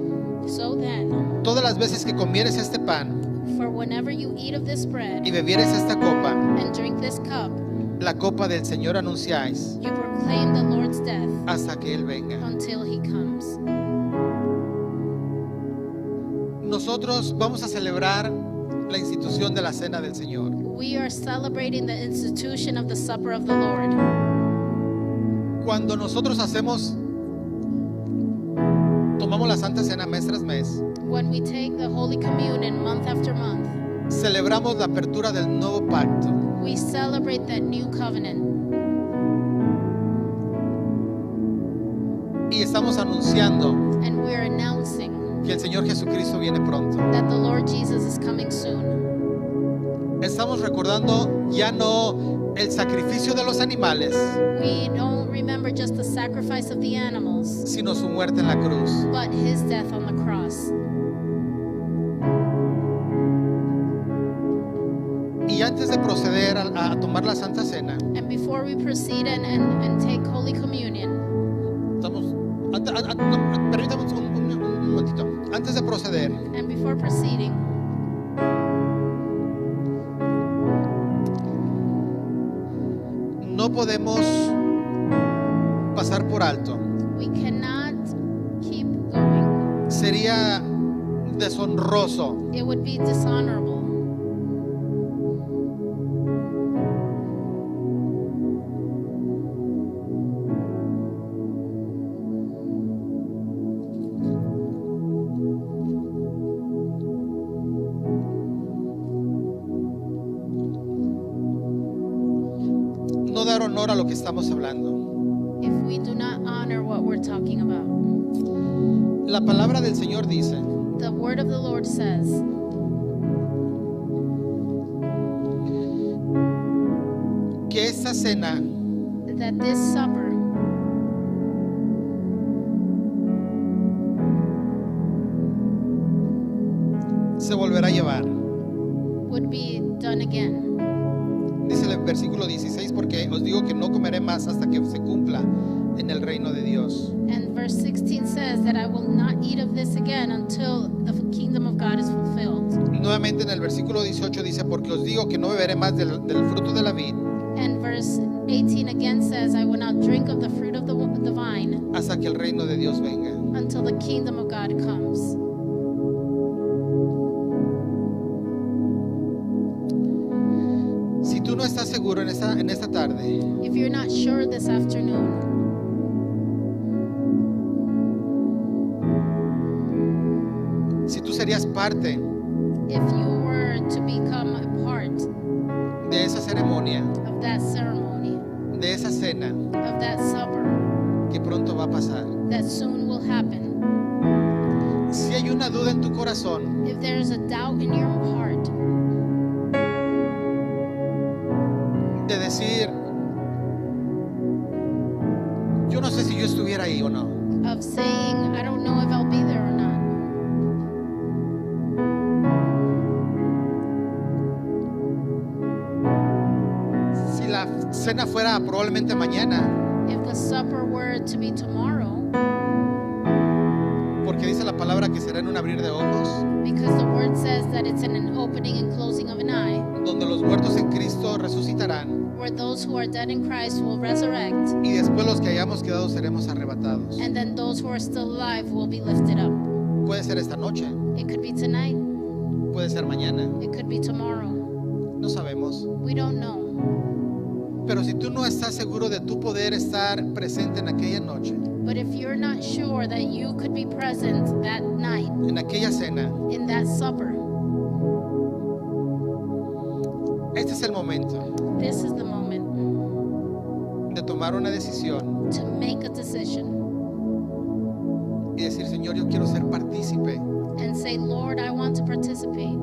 So then, todas las veces que comieres este pan for whenever you eat of this bread y bebieres esta copa, and drink this cup, la copa del Señor anunciáis you proclaim the Lord's death hasta que Él venga. until he comes. Nosotros vamos a celebrar la institución de la Cena del Señor. We are celebrating the institution of the supper of the Lord. Cuando nosotros tomamos la Santa Cena mes tras mes, When we take the Holy Communion month after month, celebramos la apertura del nuevo pacto. we celebrate that new covenant. Y estamos anunciando And we're announcing que el Señor Jesucristo viene pronto. that the Lord Jesus is coming soon. Estamos recordando ya no el sacrificio de los animales, We don't remember just the sacrifice of the animals, sino su muerte en la cruz. but his death on the cross. Y antes de proceder a tomar la Santa Cena, And before we proceed and take Holy Communion, permítame un momentito. Antes de proceder, and before proceeding, no podemos pasar por alto. We cannot keep going. Sería deshonroso It would be dishonorable. no dar honor a lo que estamos hablando. if we do not honor what we're talking about. La palabra del Señor dice The word of the Lord says que esta cena that this supper se volverá a llevar. would be done again. Dice el versículo 16, porque os digo que no comeré más hasta que se cumpla en el reino de Dios. And verse 16 says that I will not eat of this again until the kingdom of God is fulfilled. Nuevamente en el versículo 18 dice, porque os digo que no beberé más del fruto de la vid And verse 18 again says, I will not drink of the fruit of the vine hasta que el reino de Dios venga. until the kingdom of God comes. Si tú no estás seguro en esta tarde, If you're not sure this afternoon, si tú serías parte if you were to become a part de esa ceremonia, of that ceremony, de esa cena of that supper que pronto va a pasar, that soon will happen, si hay una duda en tu corazón, if there is a doubt in your heart de decir, yo no sé si yo estuviera ahí o no, of saying, I don't know if I'll be there or not, si la cena fuera probablemente mañana, if the supper were to be tomorrow, porque dice la palabra que será en un abrir de ojos, because the word says that it's in an opening and closing of an eye, donde los muertos en Cristo resucitarán where those who are dead in Christ will resurrect, y después los que hayamos quedado seremos arrebatados. and then those who are still alive will be lifted up. Puede ser esta noche, It could be tonight, puede ser mañana, it could be tomorrow. no sabemos. We don't know. Pero si tú no estás seguro de tu poder estar presente en aquella noche, But if you're not sure that you could be present that night en aquella cena, in that supper, este es el momento this is the moment de tomar una decisión to make a decision y decir, Señor, yo quiero ser partícipe and say, Lord, I want to participate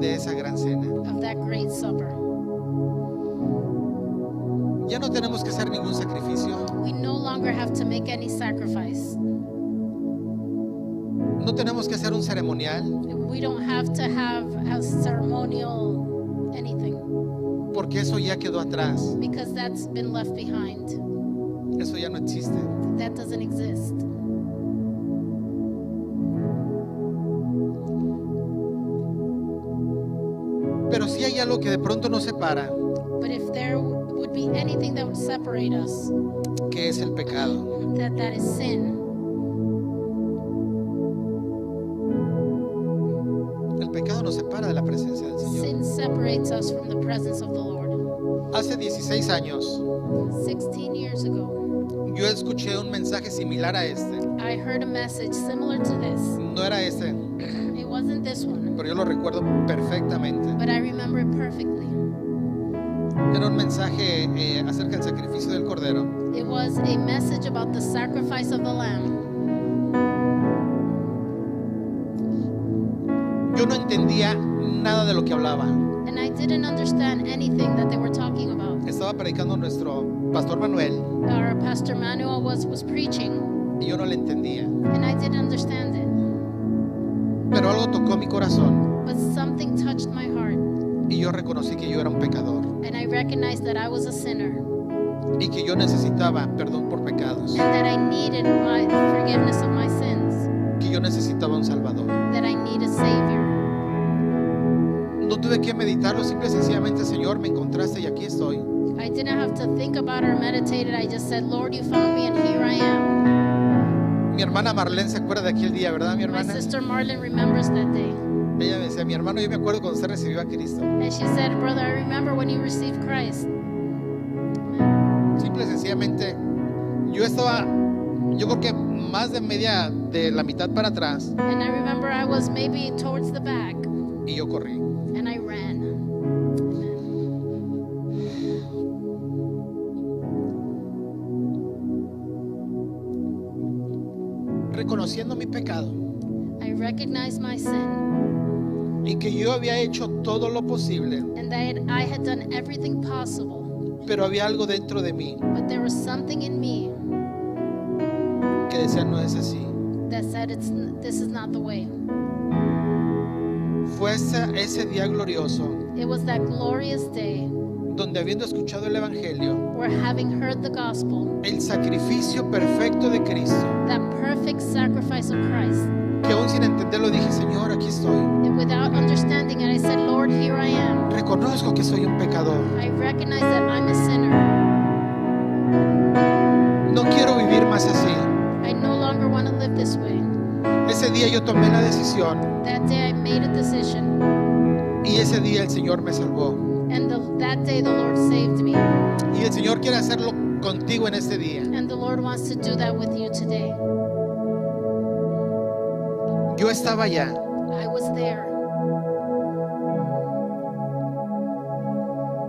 de esa gran cena. of that great supper. Ya no tenemos que hacer ningún sacrificio, We no longer have to make any sacrifice. no tenemos que hacer un ceremonial, We don't have to have a ceremonial anything, porque eso ya quedó atrás, because that's been left behind. eso ya no existe. That doesn't exist. Pero si hay algo que de pronto nos separa, But if there would be anything that would separate us, que es el pecado. that is sin. El pecado nos separa de la presencia del Señor. Sin separates us from the presence of the Lord. Hace 16 años 16 years ago, yo escuché un mensaje similar a este. I heard a message similar to this. No era este, It wasn't this one, pero yo lo recuerdo perfectamente. but I remember it perfectly. Era un mensaje acerca del sacrificio del Cordero. It was a message about the sacrifice of the Lamb. Yo no entendía nada de lo que hablaba. And I didn't understand anything that they were talking about. Estaba predicando nuestro pastor Manuel Our Pastor Manuel was preaching, y yo no le entendía. and I didn't understand it. Pero algo tocó mi corazón But something touched my heart, y yo reconocí que yo era un pecador and I recognized that I was a sinner, y que yo necesitaba perdón por pecados, and that I needed my forgiveness of my sins, que yo necesitaba un Salvador. that I need a Savior. No tuve que meditarlo, simple y sencillamente, Señor, me encontraste y aquí estoy. I didn't have to think about it or meditate it. I just said, Lord, you found me and here I am. Mi hermana Marlene se acuerda de aquel día, ¿verdad, mi My hermana? sister Marlon remembers that day. Ella me decía, mi hermano, yo me acuerdo cuando usted recibió a Cristo. And she said, brother, I remember when you received Christ. Simple y sencillamente, yo creo que más de media de la mitad para atrás, And I remember I was maybe towards the back y yo corrí. and I ran. Reconociendo mi pecado I recognized my sin y que yo había hecho todo lo posible, and that I had done everything possible. pero había algo dentro de mí But there was something in me que decía, no es así. that said, this is not the way. Fue ese día glorioso It was that glorious day donde, habiendo escuchado el Evangelio, where, having heard the gospel, el sacrificio perfecto de Cristo, that perfect sacrifice of Christ, que aún sin entenderlo dije, Señor, aquí estoy. and without understanding it, I said, Lord, here I am. Reconozco que soy un pecador. I recognize that I'm a sinner. No quiero vivir más así. I no longer want to live this way. Ese día yo tomé la decisión That day I made a decision, y ese día el Señor me salvó. and that day the Lord saved me. Y el Señor quiere hacerlo contigo en este día. And the Lord wants to do that with you today. Yo estaba allá. I was there.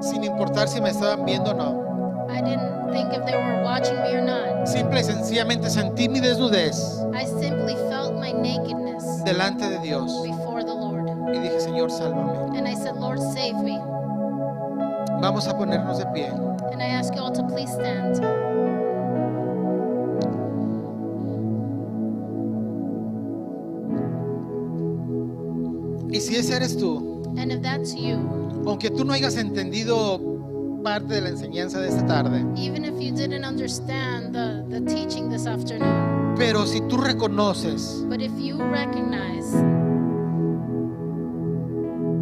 Sin importar si me estaban viendo o no. I didn't think if they were watching me or not. Simple y sencillamente sentí mi desnudez I simply felt my nakedness delante de Dios. before the Lord. Y dije, Señor, sálvame. And I said, Lord, save me. Vamos a ponernos de pie. And I ask you all to please stand. Y si ese eres tú, And if that's you, aunque tú no hayas entendido parte de la enseñanza de esta tarde, even if you didn't understand the teaching this afternoon, pero si tú reconoces but if you recognize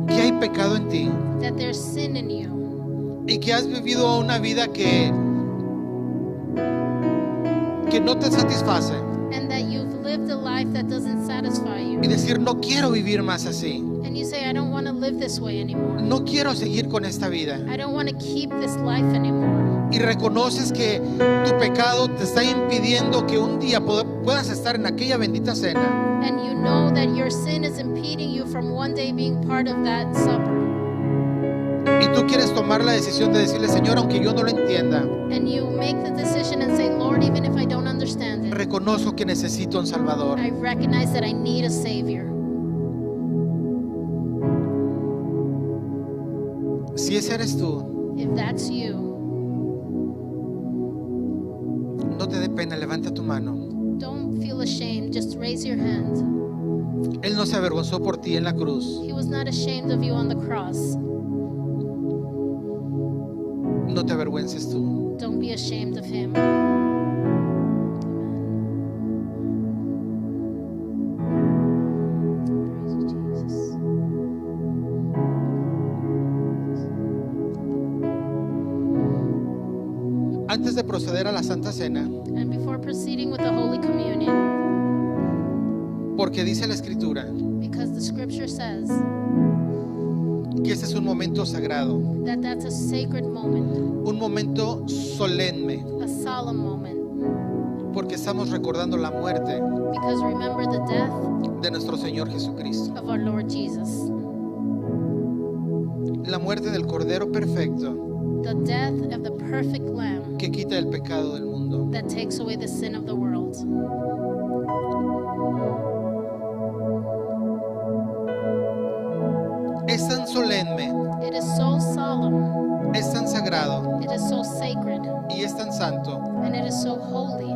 que hay pecado en ti that there's sin in you, y que has vivido una vida que no te satisface, and that you've lived a life that doesn't satisfy you, y decir, no quiero vivir más así, and you say, I don't want to live this way anymore. no quiero seguir con esta vida, I don't want to keep this life anymore. y reconoces que tu pecado te está impidiendo que un día puedas estar en aquella bendita cena, And you know that your sin is impeding you from one day being part of that supper. y tú quieres tomar la decisión de decirle, Señor, aunque yo no lo entienda, And you make the decision and say, Lord, even if I don't understand it, reconozco que necesito un Salvador. I recognize that I need a Savior. Si ese eres tú, If that's you, no te dé pena, levanta tu mano. don't feel ashamed. Just raise your hand. Él no se avergonzó por ti en la cruz. He was not ashamed of you on the cross. No te avergüences tú. Don't be ashamed of him. Praise you, Jesus. Antes de proceder a la Santa Cena, And before proceeding with the Holy Communion, porque dice la Escritura because the scripture says que este es un momento sagrado, that that's a sacred moment, un momento solemne, a solemn moment, porque estamos recordando la muerte because remember the death de nuestro Señor Jesucristo, of our Lord Jesus, la muerte del Cordero perfecto the death of the perfect Lamb que quita el pecado del mundo. that takes away the sin of the world. Es tan solemne, It is so solemn, es tan sagrado it is so sacred, y es tan santo and it is so holy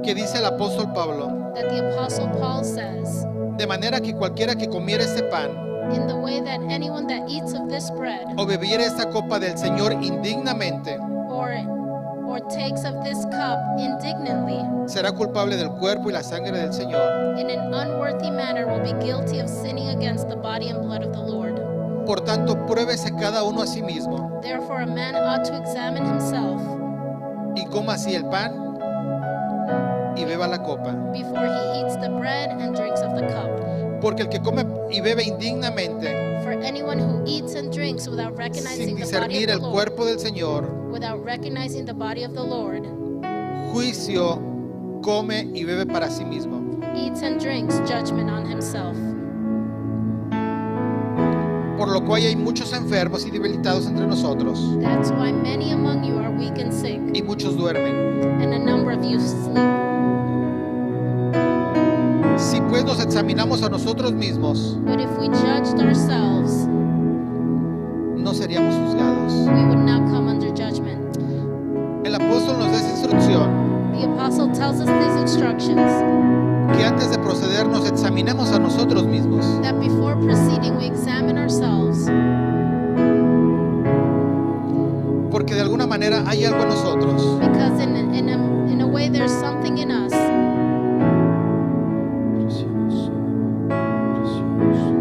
que dice el apóstol Pablo, that the Apostle Paul says, de manera que cualquiera que comiera este pan in the way that anyone that eats of this bread o bebiera esta copa del Señor indignamente or takes of this cup indignantly será culpable del cuerpo y la sangre del Señor. in an unworthy manner will be guilty of sinning against the body and blood of the Lord. Por tanto, pruébese cada uno a sí mismo Therefore, a man ought to examine himself y coma así el pan y beba la copa. before he eats the bread and drinks of the cup. Porque el que come y bebe indignamente, For anyone who eats and drinks without sin recognizing the body discernir of el the Lord, cuerpo del Señor, without recognizing the body of the Lord, juicio come y bebe para sí mismo. eats and drinks judgment on himself. Por lo cual hay muchos enfermos y debilitados entre nosotros, That's why many among you are weak and sick, y muchos duermen. and a number of you sleep. Si pues nos examinamos a nosotros mismos, But if we judged ourselves, no seríamos juzgados. we would not come under judgment. El apóstol nos da esa instrucción, The apostle tells us these instructions, que antes de proceder nos examinemos a nosotros mismos. that before proceeding we examine ourselves, Porque de alguna manera hay algo en nosotros because in a way there's something in us Precioso, precioso.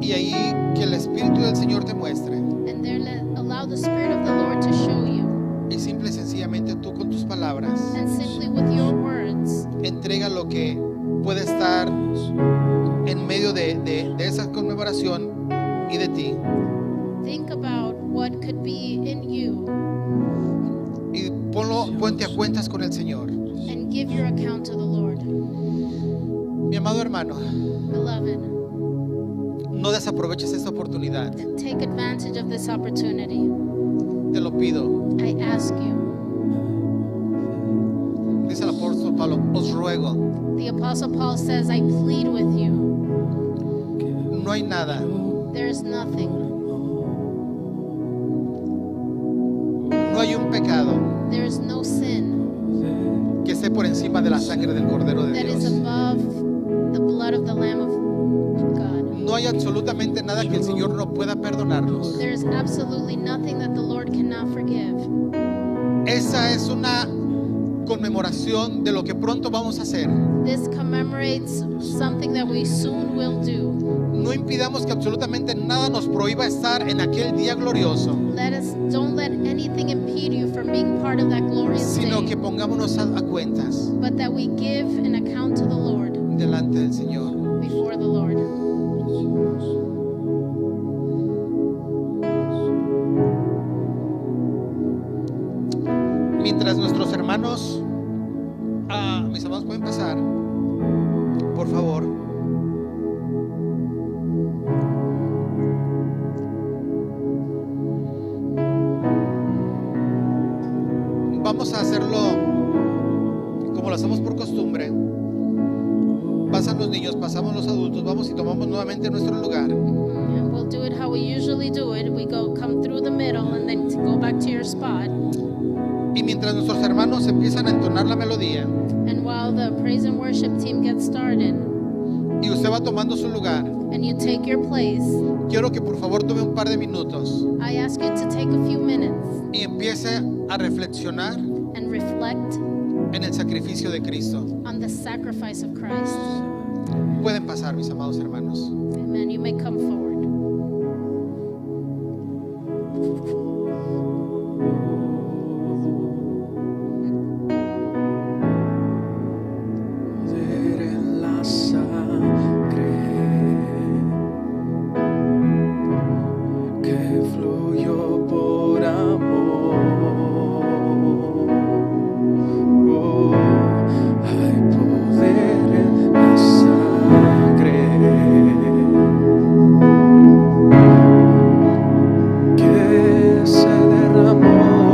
y ahí que el Espíritu del Señor te muestre. and there allow the Spirit of the Lord to show you, Y simple y sencillamente tú con tus palabras and simply with your words entrega lo que puede estar en medio de esa conmemoración y de ti. think about what could be in you Y ponte a cuentas con el Señor. and give your account to the Lord. Mi amado hermano, Beloved, no desaproveches esta oportunidad. take advantage of this opportunity. Te lo pido. I ask you. Dice el apóstol Pablo, os ruego. The Apostle Paul says, I plead with you. No hay nada, There is nothing, no hay un pecado there is no sin que esté por encima de la sangre del Cordero de that is Dios. above the blood of the Lamb of God. No hay absolutamente nada que el Señor no pueda perdonarnos. There is absolutely nothing that the Lord cannot forgive. Esa es una conmemoración de lo que pronto vamos a hacer. This commemorates something that we soon will do. No impidamos que absolutamente nada nos prohíba estar en aquel día glorioso, Don't let anything impede you from being part of that glorious sino que day, pongámonos a cuentas but that we give an account to the Lord delante del Señor. before the Lord. Mientras nuestros hermanos, mis hermanos pueden pasar, por favor. Vamos a hacerlo como lo hacemos por costumbre. Pasan los niños, pasamos los adultos, vamos y tomamos nuevamente nuestro lugar. And we'll do it how we usually do it. We come through the middle and then go back to your spot. Y mientras nuestros hermanos empiezan a entonar la melodía And while the praise and worship team gets started y usted va tomando su lugar, and you take your place, quiero que por favor tome un par de minutos I ask you to take a few minutes y empiece a reflexionar and reflect en el sacrificio de Cristo. on the sacrifice of Christ. Pueden pasar, mis amados hermanos. Amen. You may come forward. Poder en la sangre que fluyó por amor. Oh, hay poder en la sangre que se derramó.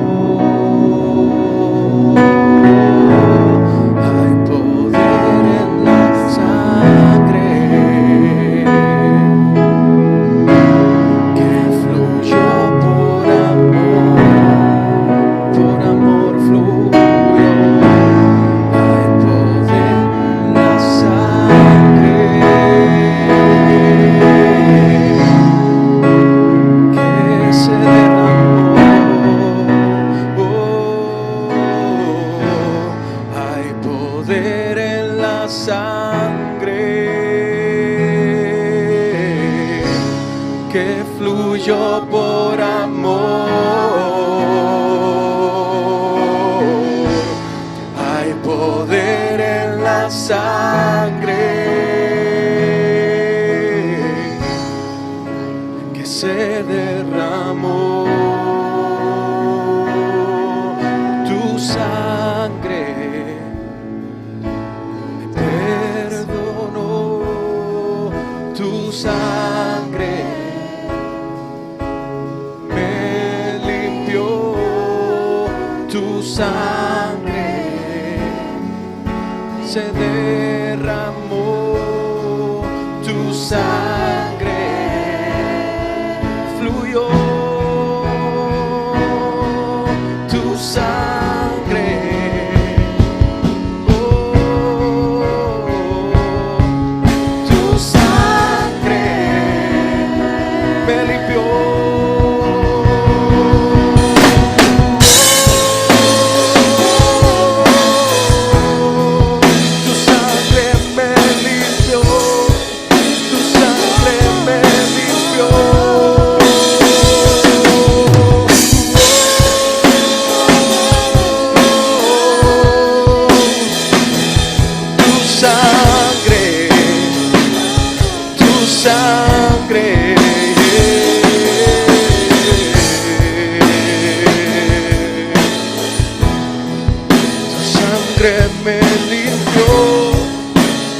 Hay poder en la sangre que fluyó por amor fluyó. Hay poder en la sangre que se derramó. Oh, hay poder en la sangre fluyó por amor. Hay poder en la sangre que se derramó. Tu sangre me perdonó. Tu sangre me limpió. Tu sangre se derramó. Tu sangre fluyó. Tu sangre, oh, tu sangre me limpió. Tu sangre me limpió. Tu sangre me limpió. Tu sangre, tu sangre me limpió.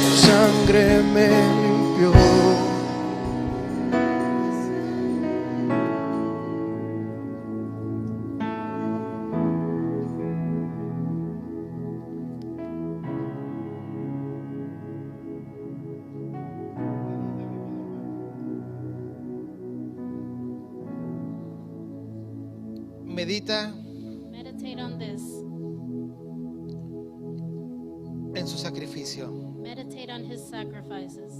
Tu sangre me limpió. Medita Meditate on this. en su sacrificio. Meditate on his sacrifices.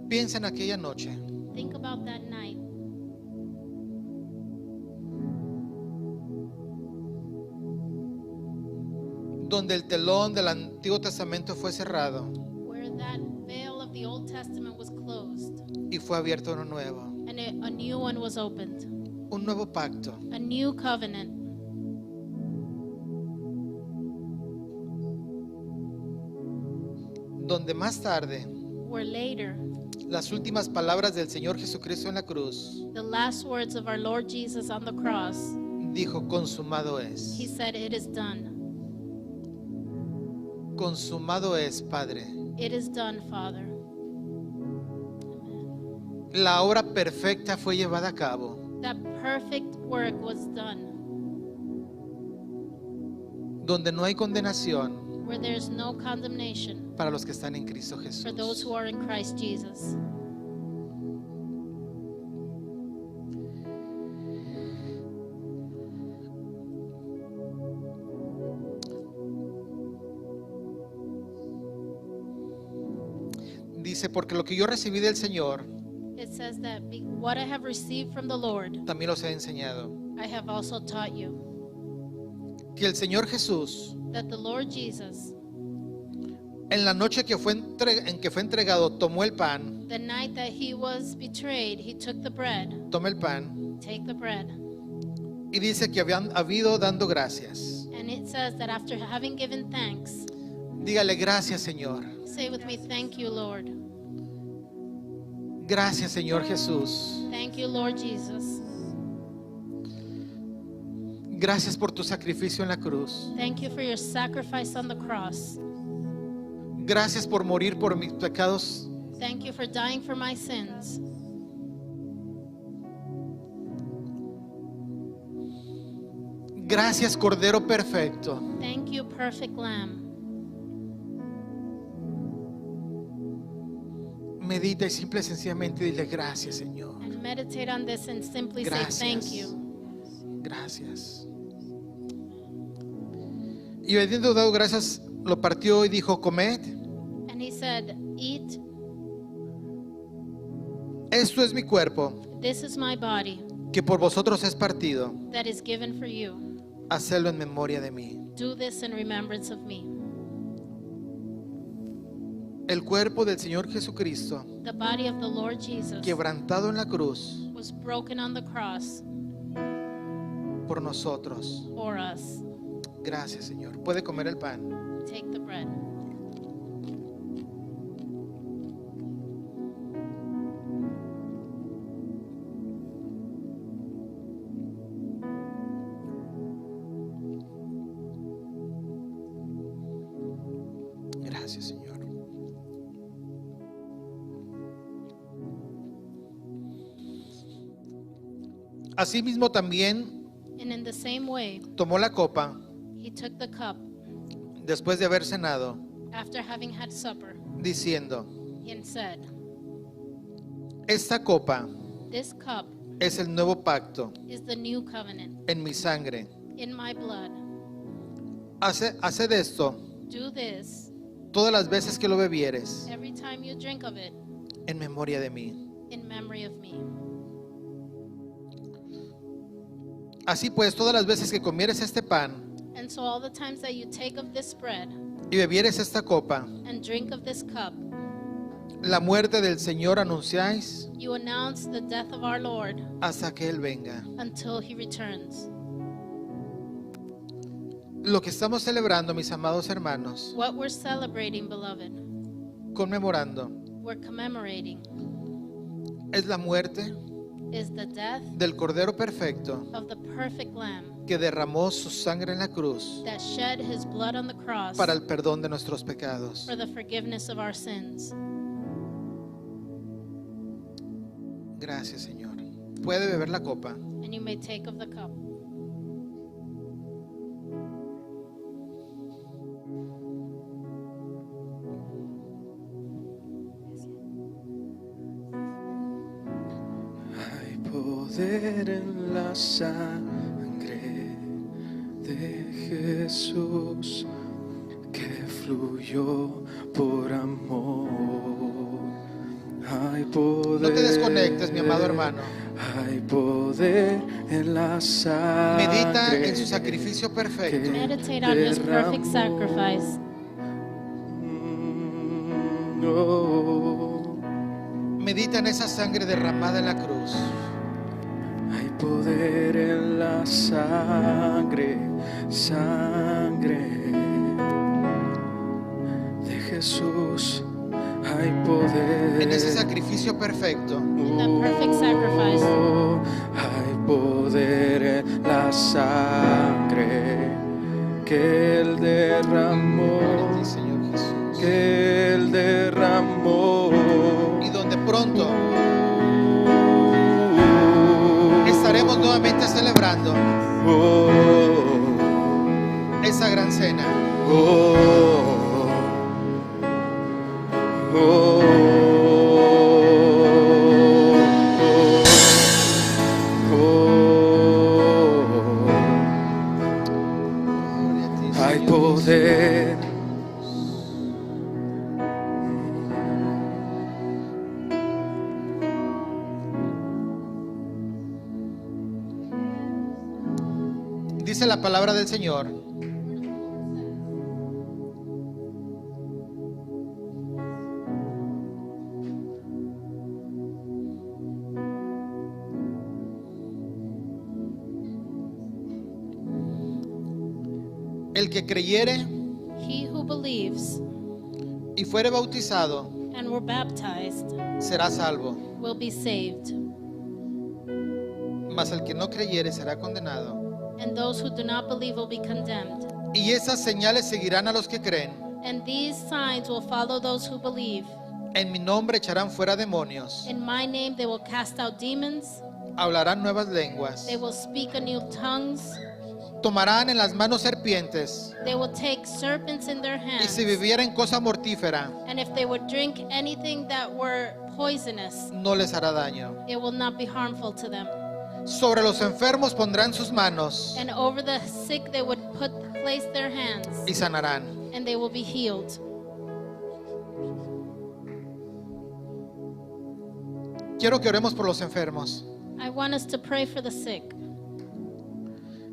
Piensa en aquella noche Think about that night donde el telón del Antiguo Testamento fue cerrado where that veil of the Old Testament was closed y fue abierto uno nuevo. and a new one was opened. Un nuevo pacto A new covenant donde más tarde where later las últimas palabras del Señor Jesucristo en la cruz the last words of our Lord Jesus on the cross, dijo: consumado es. he said, "It is done. Consumado es, Padre. It is done, Father." La obra perfecta fue llevada a cabo. That perfect work was done Donde no hay condenación where there's no condemnation para los que están en Cristo Jesús. for those who are in Christ Jesus. Dice: porque lo que yo recibí del Señor It says that what I have received from the Lord, también los he enseñado. I have also taught you. Que el Señor Jesús, That the Lord Jesus, en la noche que en que fue entregado, tomó el pan, the night that he was betrayed, he took the bread. toma el pan, Take the bread. y dice que habían habido dando gracias. And it says that after having given thanks, Dígale: gracias, Señor. say with me, "Thank you, Lord." Gracias, Señor Jesús. Thank you, Lord Jesus. Gracias por tu sacrificio en la cruz. Thank you for your sacrifice on the cross. Gracias por morir por mis pecados. Thank you for dying for my sins. Gracias, Cordero perfecto. Thank you, perfect Lamb. Medita y simple y sencillamente dile: gracias, Señor. And meditate on this and simply say Gracias. thank you. Gracias. Y habiendo dado gracias, lo partió y dijo: comed. And he said, "Eat, Esto es mi cuerpo, this is my body que por vosotros es partido. that is given for you. Hacedlo en memoria de mí. Do this in remembrance of me." el cuerpo del Señor Jesucristo, the body of the Lord Jesus, quebrantado en la cruz was broken on the cross por nosotros. for us. Gracias, Señor. Puede comer el pan. Take the bread. Gracias, Señor. Asimismo también And in the same way, tomó la copa he took the cup después de haber cenado, after having had supper diciendo: and said, esta copa "This cup es el nuevo pacto is the new covenant en mi sangre. in my blood. Haced esto Do this todas las veces que lo bebieres every time you drink of it en memoria de mí. in memory of me." Así pues, todas las veces que comieres este pan And so all the times that you take of this bread y bebieres esta copa, and drink of this cup, la muerte del Señor anunciáis you announce the death of our Lord hasta que Él venga. until he returns. Lo que estamos celebrando, mis amados hermanos, What we're celebrating, beloved, conmemorando, we're commemorating, es la muerte is the death del Cordero Perfecto of the perfect Lamb que derramó su sangre en la cruz that shed his blood on the cross para el perdón de nuestros pecados. for the forgiveness of our sins. Gracias, Señor. Puede beber la copa. And you may take of the cup. Hay poder en la sangre de Jesús que fluyó por amor. Hay poder. No te desconectes, mi amado hermano. Hay poder en la sangre. Medita en su sacrificio perfecto. Meditate on his perfect sacrifice. Oh. Medita en esa sangre derramada en la cruz. Hay poder en la sangre, sangre de Jesús. Hay poder En ese sacrificio perfecto. In that perfect sacrifice. Hay poder en la sangre que Él derramó, Sí, Señor Jesús. que Él derramó. Y donde pronto estaremos nuevamente celebrando esa gran cena. Gloria a ti, Hay Señor poder. Dice la palabra del Señor: el que creyere He who believes y fuere bautizado and were baptized será salvo, will be saved, mas el que no creyere será condenado. and those who do not believe will be condemned. Y esas señales seguirán a los que creen. And these signs will follow those who believe. En mi nombre echarán fuera demonios, In my name they will cast out demons, hablarán nuevas lenguas, they will speak a new tongues, tomarán en las manos serpientes, they will take serpents in their y hands. si bebieren cosa mortífera, And if they would drink anything that were poisonous, no les hará daño. it will not be harmful to them. Sobre los enfermos pondrán sus manos And over the sick they would place their hands, y sanarán. and they will be healed. Quiero que oremos por los enfermos. I want us to pray for the sick.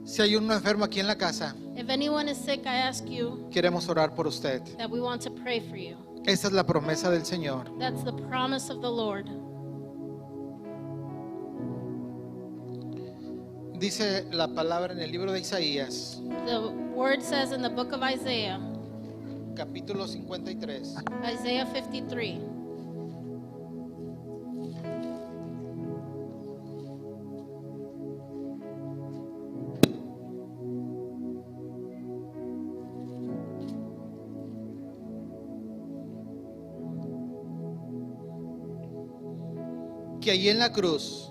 Si hay un enfermo aquí en la casa, If anyone is sick, I ask you queremos orar por usted. that we want to pray for you. Esta es la promesa del Señor. That's the promise of the Lord. Dice la palabra en el libro de Isaías, The word says in the book of Isaiah, capítulo 53. Isaiah 53. Que allí en la cruz,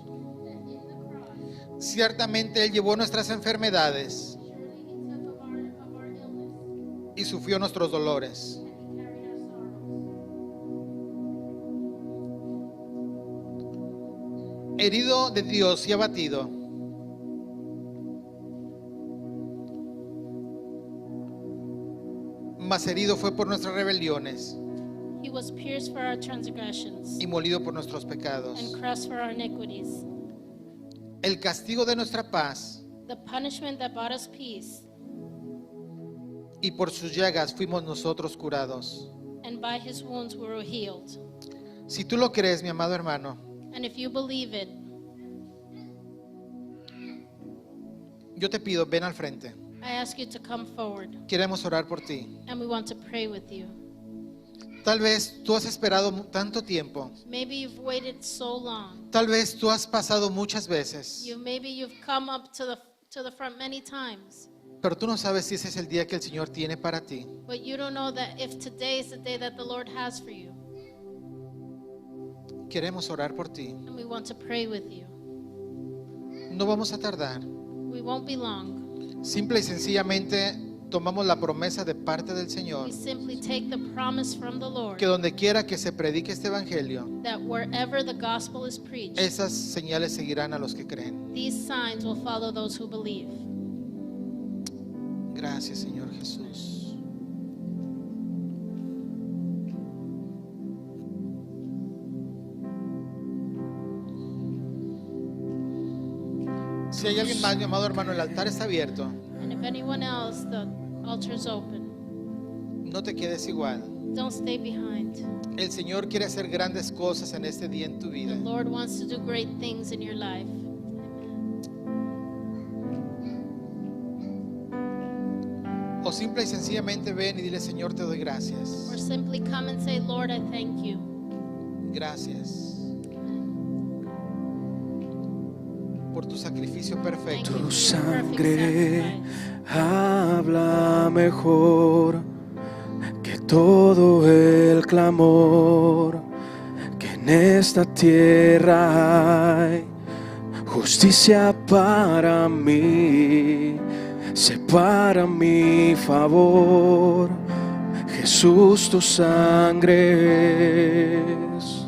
ciertamente Él llevó nuestras enfermedades y sufrió nuestros dolores. Herido de Dios y abatido, mas herido fue por nuestras rebeliones He was pierced for our transgressions y molido por nuestros pecados. and crushed for our iniquities. El castigo de nuestra paz, The punishment that brought us peace, y por sus llagas fuimos nosotros curados. and by his wounds we were healed. Si tú lo crees, mi amado hermano, And if you believe it, yo te pido, ven al frente. I ask you to come forward, Queremos orar por ti. and we want to pray with you. Tal vez tú has esperado tanto tiempo. Maybe you've waited so long. Tal vez tú has pasado muchas veces, Maybe you've come up to the front many times, pero tú no sabes si ese es el día que el Señor tiene para ti. but you don't know that if today is the day that the Lord has for you. Queremos orar por ti. And we want to pray with you. No vamos a tardar. We won't be long. Simple y sencillamente tomamos la promesa de parte del Señor We simply take the promise from the Lord que donde quiera que se predique este evangelio, that wherever the gospel is preached, esas señales seguirán a los que creen. these signs will follow those who believe. Gracias, Señor Jesús. Si hay alguien más, mi amado hermano, el altar está abierto. And if anyone else, the altar is open. No te quedes igual. Don't stay behind. El Señor quiere hacer grandes cosas en este día en tu The vida. Lord wants to do great things in your life. O simple y sencillamente ven y dile, Señor, te doy gracias. Or simply come and say, Lord, I thank you. Gracias por tu sacrificio perfecto. Thank you Tu for your perfect sangre sacrifice. habla mejor que todo el clamor que en esta tierra hay. Justicia para mí, separa mi favor. Jesús, tu sangre es.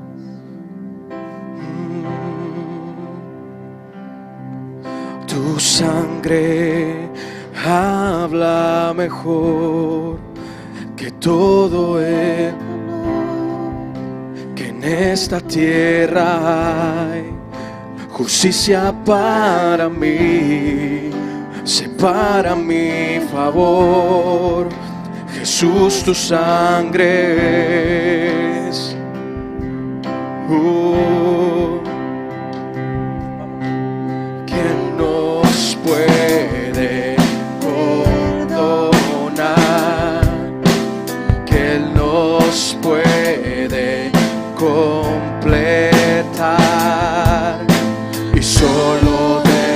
Tu sangre habla mejor que todo el que en esta tierra hay. Justicia para mí, separa mi favor. Jesús, tu sangre es. ¿Quién nos puede perdonar? Que Él nos puede completar. Y solo de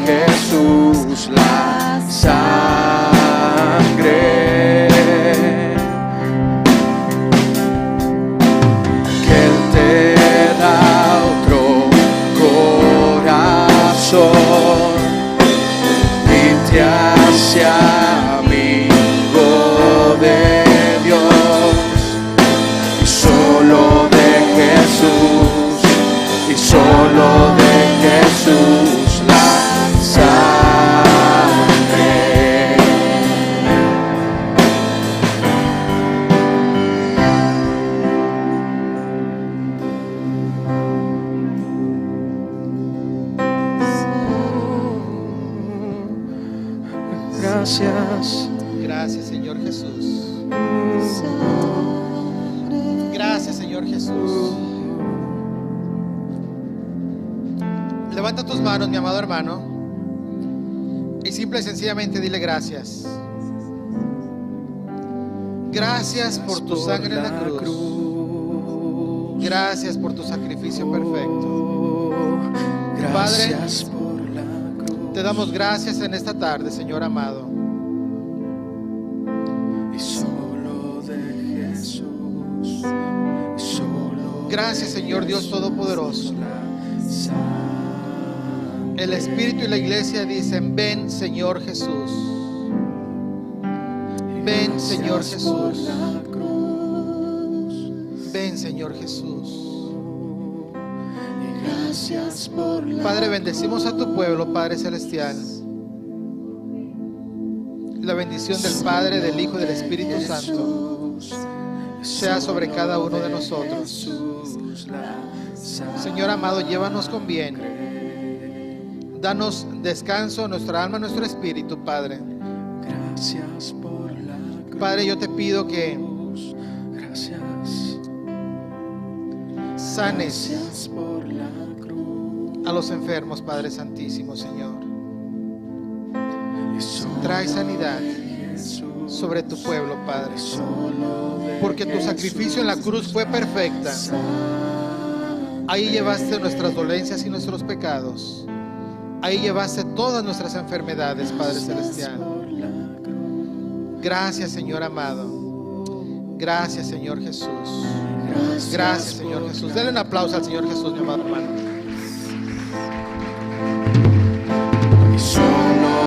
Jesús la sangre. Que Él te da otro corazón y te hace amigo de Dios. Y solo de Jesús, y solo de Jesús la sangre. Gracias. Gracias, Señor Jesús. Gracias, Señor Jesús. Levanta tus manos, mi amado hermano, y simple y sencillamente dile gracias. Gracias por tu sangre en la cruz. Gracias por tu sacrificio perfecto. Padre, te damos gracias en esta tarde, Señor amado. Gracias, Señor Dios Todopoderoso. El Espíritu y la Iglesia dicen: ven, Señor Jesús. Ven, Señor Jesús. Ven, Señor Jesús. Padre, bendecimos a tu pueblo, Padre Celestial. La bendición del Padre, del Hijo y del Espíritu Santo sea sobre cada uno de nosotros. Señor amado, llévanos con bien. Danos descanso a nuestra alma, a nuestro espíritu, Padre. Padre, yo te pido que sanes a los enfermos, Padre Santísimo, Señor. Trae sanidad sobre tu pueblo, Padre, porque tu sacrificio en la cruz fue perfecta. Ahí llevaste nuestras dolencias y nuestros pecados. Ahí llevaste todas nuestras enfermedades, Padre Celestial. Gracias, Señor amado. Gracias, Señor Jesús. Gracias, Señor Jesús. Denle un aplauso al Señor Jesús, mi amado hermano.